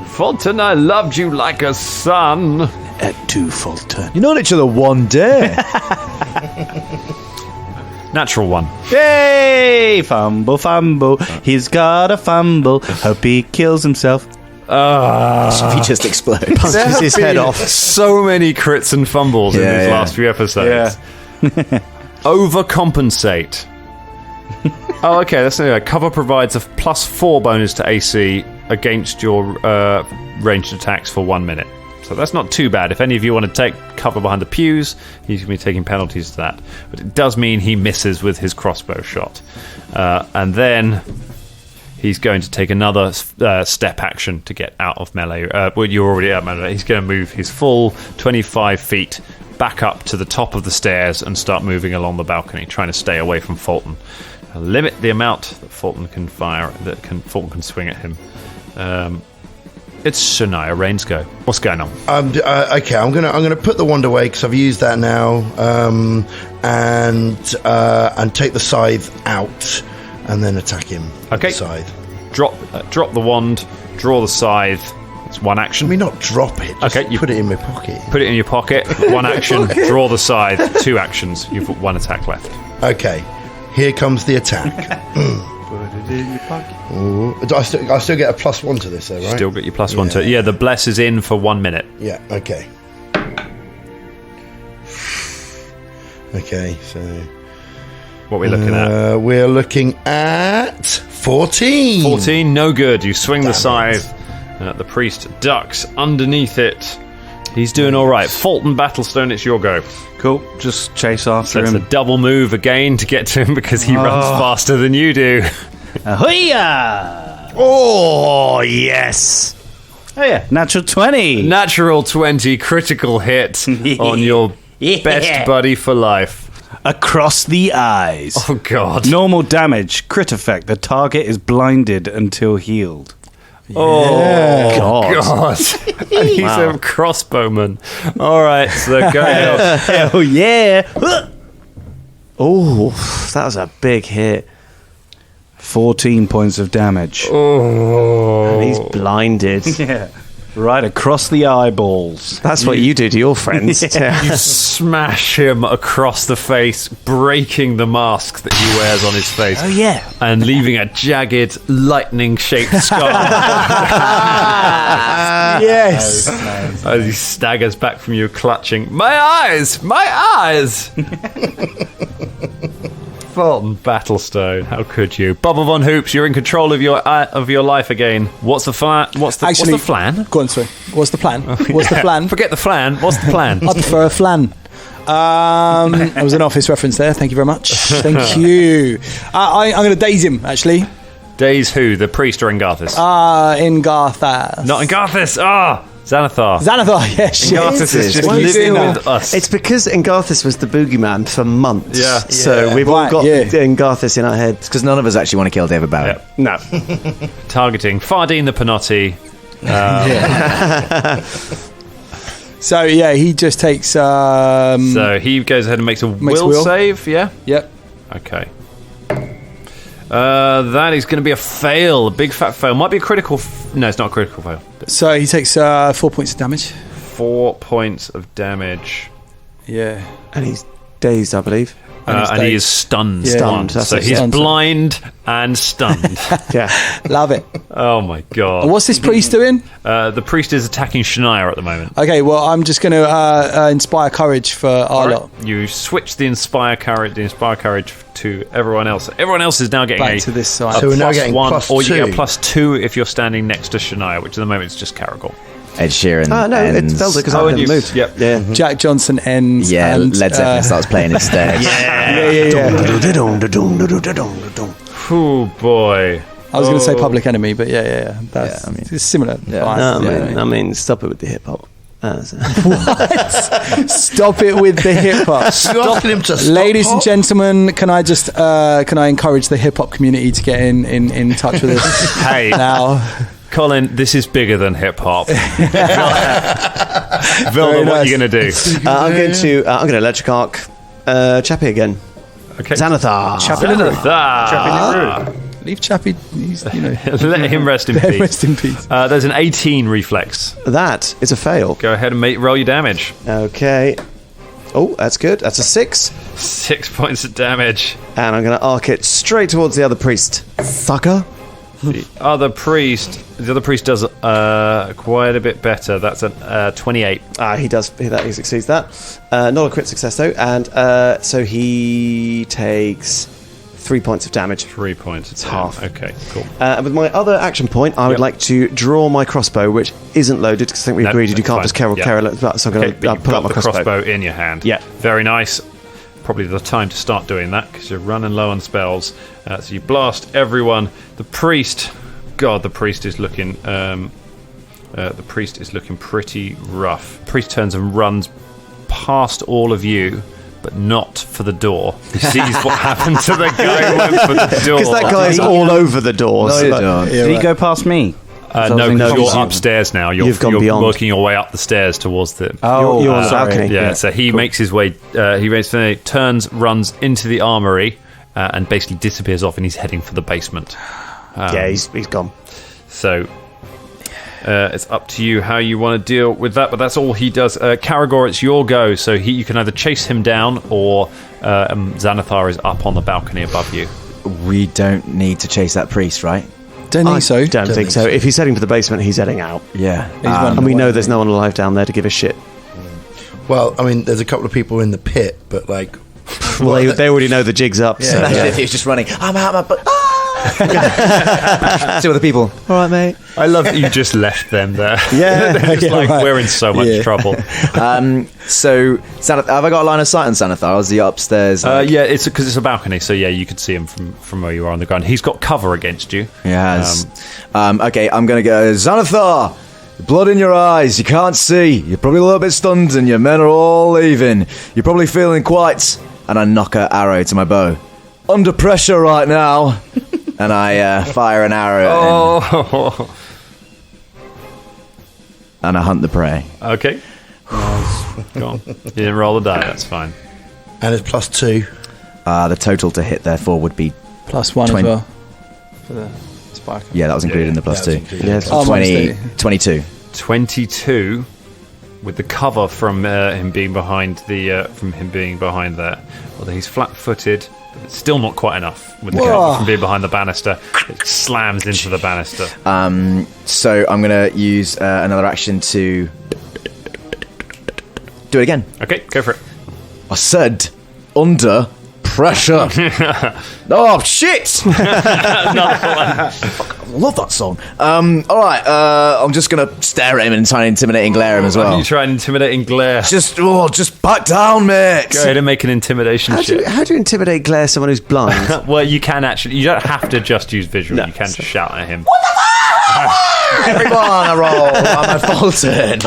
Folton, I loved you like a son. At 2 Folton. You know each other one day. Natural 1. Yay! Fumble, fumble. He's got a fumble. Hope he kills himself. He just explodes. Punches his head off. So many crits and fumbles in these last few episodes. Overcompensate. Oh, okay. That's anyway. Cover provides a +4 bonus to AC against your ranged attacks for 1 minute. So that's not too bad. If any of you want to take cover behind the pews, he's going to be taking penalties to that. But it does mean he misses with his crossbow shot. And then he's going to take another step action to get out of melee. Well, you're already out of melee. He's going to move his full 25 feet back up to the top of the stairs and start moving along the balcony, trying to stay away from Folton. Limit the amount that Folton can fire, Folton can swing at him. It's Shania Rain's go. What's going on? Okay, I'm gonna put the wand away because I've used that now, and take the scythe out, and then attack him. Okay. With the scythe. Drop the wand. Draw the scythe. It's 1 action. I mean, not drop it. Just Okay, you put it in my pocket. Put it in your pocket. 1 action. Draw the scythe. 2 actions. You've got 1 attack left. Okay, here comes the attack. Put it in your pocket. Ooh. I still get a +1 to this, though, right? Still get your +1 to it. Yeah, the bless is in for 1 minute. Yeah. Okay. Okay. So What are we looking at? we're looking at 14. 14, no good. You swing the Damn scythe. The priest ducks underneath it. He's doing all right. Folton Battlestone, it's your go. Cool. Just chase after That's him. a double move again to get to him because he runs faster than you do. Ahoy-ya! Oh, yes. Oh, yeah. Natural 20. Natural 20 critical hit on your best buddy for life. Across the eyes. Oh, God. Normal damage. Crit effect. The target is blinded until healed. Oh, God. And he's a crossbowman. All right, so go ahead. Hell yeah. Oh, that was a big hit. 14 points of damage. Oh. He's blinded. Yeah. Right across the eyeballs. That's what you do to your friends. You smash him across the face, breaking the mask that he wears on his face. Oh, yeah. And leaving a jagged, lightning-shaped scar. Yes. As he staggers back from you, clutching, "My eyes! My eyes!" Fulton Battlestone, how could you? Bubble Von Hoops, you're in control of your life again. What's the flan? What's the flan? Go on, sorry. What's the plan? What's the plan? Forget the flan. What's the plan? I prefer a flan. It was an office reference there. Thank you very much. Thank you. I'm going to daze him, actually. Daze who? The priest or Engarthus? In Garthas. Not Engarthus. Xanathar. Xanathar, yeah, shit. Engarthus is just What are you living doing? with us. It's because Engarthus was the boogeyman for months. Yeah. So we've all got Engarthus in our heads. Because none of us actually want to kill David Barrett. No. Targeting Fardine the Panotti. So, yeah, he just takes... So he goes ahead and makes a will will. save, yeah? Yep. Okay. That is going to be a fail. A big fat fail. Might be a critical... No, it's not a critical fail. So he takes 4 points of damage. 4 points of damage. Yeah. And he's dazed, I believe. And he is stunned. Yeah. Stunned, So that's he's stunned. blind and stunned. Yeah. Love it. Oh my god. And what's this priest doing? The priest is attacking Shania at the moment. Okay, well, I'm just going to inspire courage for our lot. You switch the inspire courage to everyone else. Everyone else is now getting Back to this side. So we're now getting +1, plus or you get a 2. +2 if you're standing next to Shania, which at the moment is just Caragor. Ed Sheeran. No, ends. it's Velda because Oh, I and didn't you- move. yep. Yeah. Jack Johnson ends. Yeah, and, Led Zeppelin starts playing instead. Oh boy. I was going to say Public Enemy, but yeah. That's it's similar. vibes, I mean, stop it with the hip hop. Stop it with the hip hop. You're asking him to stop. Ladies and gentlemen, can I just can I encourage the hip hop community to get in touch with us Hey, now? Colin, this is bigger than hip hop. Vilda, what are you going to do? I'm going to electric arc Chappie again. Okay. Xanathar. Xanathar. Leave Chappie. He's, Let him rest in peace. rest in peace. There's an 18 reflex. That is a fail. Go ahead and roll your damage. Okay. Oh, that's good. That's a 6. 6 points of damage. And I'm going to arc it straight towards the other priest. Sucker. The other priest does quite a bit better. That's a 28. He does. He succeeds that. Not a crit success though. And so he takes 3 points of damage. 3 points. It's half. Okay, cool. And with my other action point, I would like to draw my crossbow, which isn't loaded because I think we agreed you can't fine. just carry Yeah. it. So I'm going Okay, to but pull out you've my got the crossbow in your hand. Yeah. Very nice. Probably the time to start doing that because you're running low on spells. So you blast everyone. The priest, God, the priest is looking. The priest is looking pretty rough. Priest turns and runs past all of you, but not for the door. He sees what happened to the guy who went for the door. Because that guy's all over the doors. Did he go past me? No, because you're you- upstairs now. You've gone you're beyond. working your way up the stairs towards the. Oh, You're on the sorry. balcony. Yeah, so he makes his way. Turns, runs into the armory, and basically disappears off, and he's heading for the basement. Yeah, he's gone. So it's up to you how you want to deal with that. But that's all he does. Caragor, it's your go. So you can either chase him down, or Xanathar is up on the balcony above you. We don't need to chase that priest, right? Don't think so. Don't think so. If he's heading to the basement, he's heading out. Yeah. And we know there's no one alive down there to give a shit. Well, I mean, there's a couple of people in the pit, but like, Well, they already know the jig's up. So, Imagine if he was just running. I'm out, my butt. See other people. All right, mate. I love that you just left them there. Yeah. They're just like, right. we're in so much trouble. So, have I got a line of sight on Xanathar? Is he upstairs? Yeah, it's because it's a balcony, so yeah, you could see him from where you are on the ground. He's got cover against you. Yes. Okay, I'm going to go. Xanathar! Blood in your eyes, you can't see. You're probably a little bit stunned and your men are all leaving. You're probably feeling quite... And I knock an arrow to my bow. Under pressure right now. And I fire an arrow Oh, and I hunt the prey. okay. Go on. You didn't roll the die. That's fine. and it's +2. The total to hit, therefore, would be... +1 20. as well for the spark. Yeah, that was included in the plus Yeah, 2. that's included. Yes. Oh, 20, minus 22. 22 with the cover from him being behind there. Although he's flat-footed, but it's still not quite enough with the cover from being behind the banister. It slams into the banister. So I'm going to use another action to do it again. Okay, go for it. I said under pressure. Oh, shit! I love that song. All right, I'm just going to stare at him and try and intimidate and glare at him as well. You try and intimidate and glare. Just back down, mate. Go ahead and make an intimidation check. How do you intimidate glare someone who's blind? Well, you can actually. You don't have to just use visual. You can just shout at him. Everyone on a roll. I'm a Folton.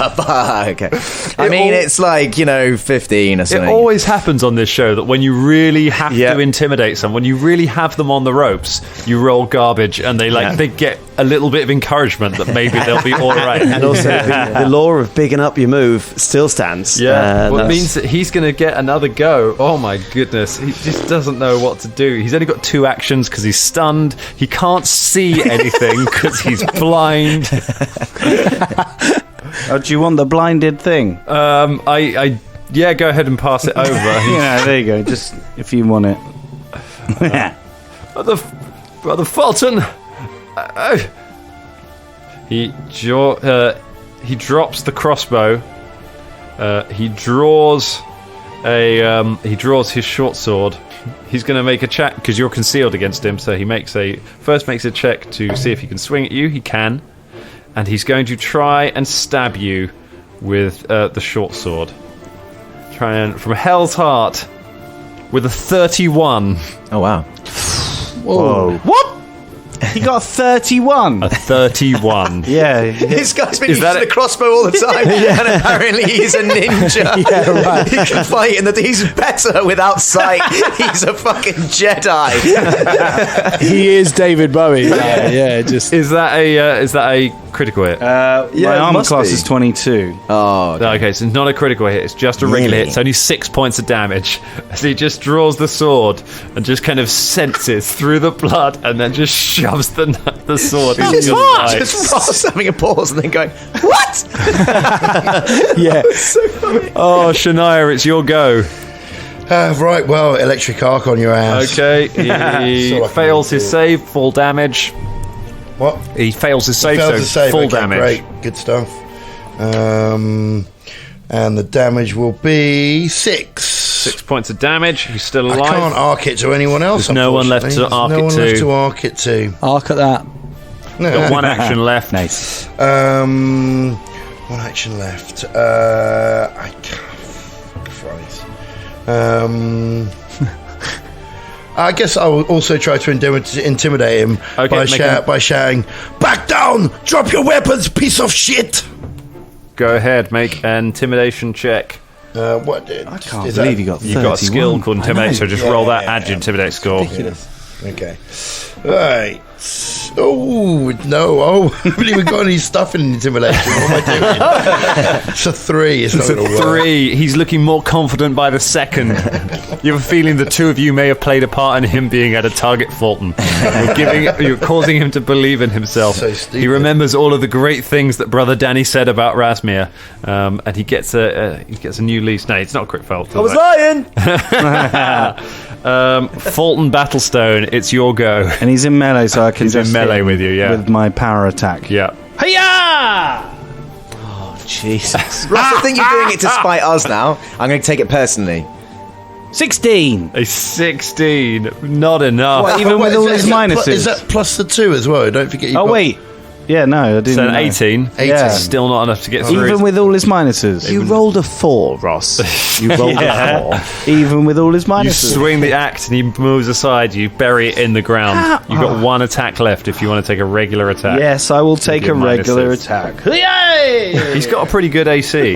Okay. I mean, it's like, 15 or It something. always happens on this show that when you really have Yeah. to intimidate someone, when you really have them on the ropes, you roll garbage and they get a little bit of encouragement that maybe they'll be all right. And also, the law of bigging up your move still stands. Yeah, well, it means that he's going to get another go. Oh my goodness, he just doesn't know what to do. He's only got 2 actions because he's stunned. He can't see anything because he's blind. Oh, do you want the blinded thing? Yeah, go ahead and pass it over. Yeah, there you go. Just if you want it. Brother Folton. He drops the crossbow. He draws his short sword. He's going to make a check because you're concealed against him. So he makes a check to see if he can swing at you. He can, and he's going to try and stab you with the short sword. Trying from Hell's Heart with a 31. Oh wow! Whoa! What? He got a 31. A 31. Yeah. This guy's been using the crossbow all the time, and apparently he's a ninja. Yeah, right. He can fight, and he's better without sight. He's a fucking Jedi. He is David Bowie. Yeah. Just Is that a critical hit? My armor class is 22. Oh, okay. Okay, so it's not a critical hit. It's just a regular hit. It's only 6 points of damage. So he just draws the sword and just kind of senses through the blood, and then just shoves the sword into your side. Just Ross having a pause and then going, "What?" yeah. So funny. Oh, Shania, it's your go. Right, well, electric arc on your ass. Okay, he fails his save, full damage. What? He fails his save, Fails to so save. full Okay, damage. Great, good stuff. And the damage will be 6. 6 points of damage. He's still alive. I can't arc it to anyone else. There's no one left to arc it No one to. left to arc it to. Arc at that. Got 1 action left. Nice. 1 action left. I can't. Christ. I guess I will also try to intimidate him by shouting, "Back down! Drop your weapons, piece of shit!" Go ahead, make an intimidation check. What did? I can't believe you got 31. You've got a skill called Intimidate, so just roll that, add your Intimidate score. Okay. Right. Oh, no. Oh, I haven't even got any stuff in intimidation. What am I doing? It's a 3. It's not a going to work. 3. He's looking more confident by the second. You have a feeling the two of you may have played a part in him being able to target Folton. You're causing him to believe in himself. So stupid. He remembers all of the great things that Brother Danny said about Rasmir, and he gets a new lease. No, it's not a crit fail. I was lying. Folton Battlestone, it's your go. And he's in melee, so I can He's in just melee hit him with you, yeah. with my power attack. Yeah. Hiya! Jesus. Ross, I think you're doing it to spite us now. I'm going to take it personally. 16. A 16, not enough. What, even with all his minuses? Is that plus the 2 as well? Don't forget. Oh, wait. Yeah, no, I didn't So an know. 18. Yeah. Still not enough to get through. Even with all his minuses. You rolled a 4, Ross. You rolled a 4. Even with all his You minuses. swing the axe and he moves aside. You bury it in the ground. You've got 1 attack left if you want to take a regular attack. Yes, I will take your a regular minuses. attack. He's got a pretty good AC.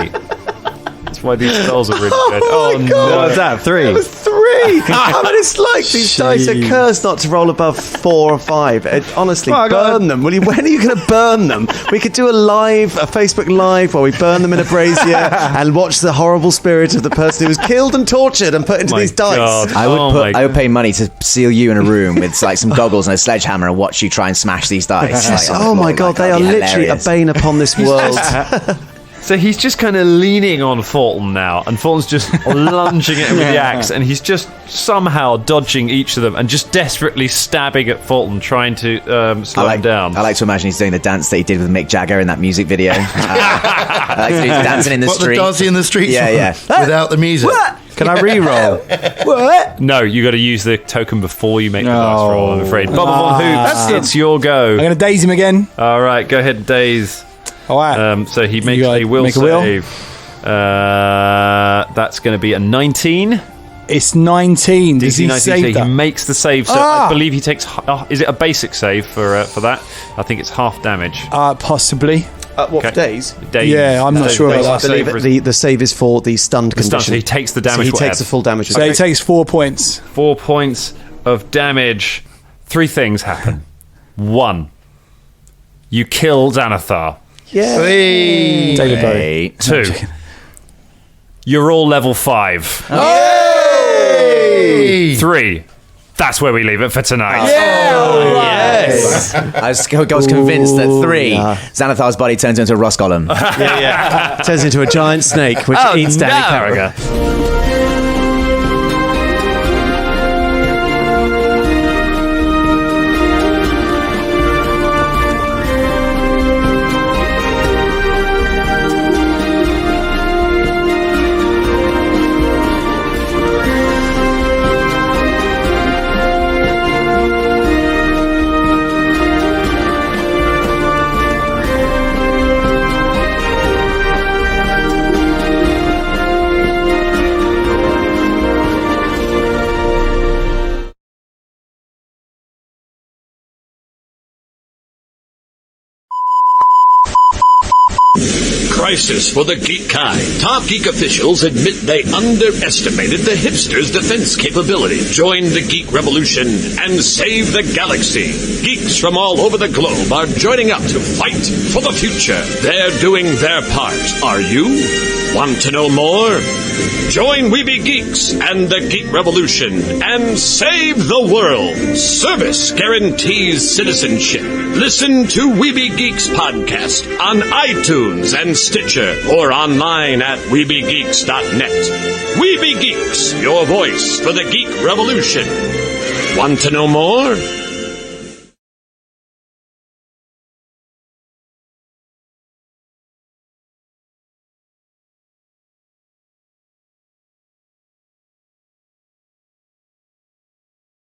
That's why these spells are really good. Oh, no. What's that? 3? It was 3. I mean, it's like these dice are cursed not to roll above 4 or 5. Honestly, Well, I got burn them. When are you going to burn them? We could do a Facebook live where we burn them in a brazier and watch the horrible spirit of the person who was killed and tortured and put into My these dice. God. I Oh would pay money to seal you in a room with like some goggles and a sledgehammer and watch you try and smash these dice. Yes. Like, on the Oh floor. my God, they are That'd be literally hilarious. a bane upon this world. So he's just kind of leaning on Folton now, and Fulton's just lunging at him with the axe, and he's just somehow dodging each of them and just desperately stabbing at Folton, trying to slow him down. I like to imagine he's doing the dance that he did with Mick Jagger in that music video. I like to do dancing in the What, the street. dancing in the streets? Yeah. Without the music. Can I re-roll? No, you got to use the token before you make the dice roll, I'm afraid. Bubba Von Hoops, it's your go. I'm going to daze him again. All right, go ahead, Daze. All right. So he gotta will make a will? save. That's going to be a 19. It's 19. Does DC he 19, so save that? he makes the save. So I believe he takes. Is it a basic save for that? I think it's half damage. Possibly. What, Okay. for days? Daze. Yeah, I'm not sure about Basic that. I save believe for the save is for the stunned the stun, condition. so he takes the So damage. he takes whatever. the full damage. So he takes 4 points. 4 points of damage. 3 things happen. 1. You kill Xanathar. Hey. David Bowie. 2. You're all level 5. Hey. 3. That's where we leave it for tonight. Yes. I was convinced that 3, Xanathar's body turns into a Ross Golem. Turns into a giant snake which eats Danny Carragher. Crisis for the geek kind. Top geek officials admit they underestimated the hipsters' defense capability. Join the geek revolution and save the galaxy. Geeks from all over the globe are joining up to fight for the future. They're doing their part. Are you? Want to know more? Join Weeby Geeks and the Geek Revolution and save the world. Service guarantees citizenship. Listen to Weeby Geeks podcast on iTunes and Stitcher or online at WeebyGeeks.net. Weeby Geeks, your voice for the Geek Revolution. Want to know more?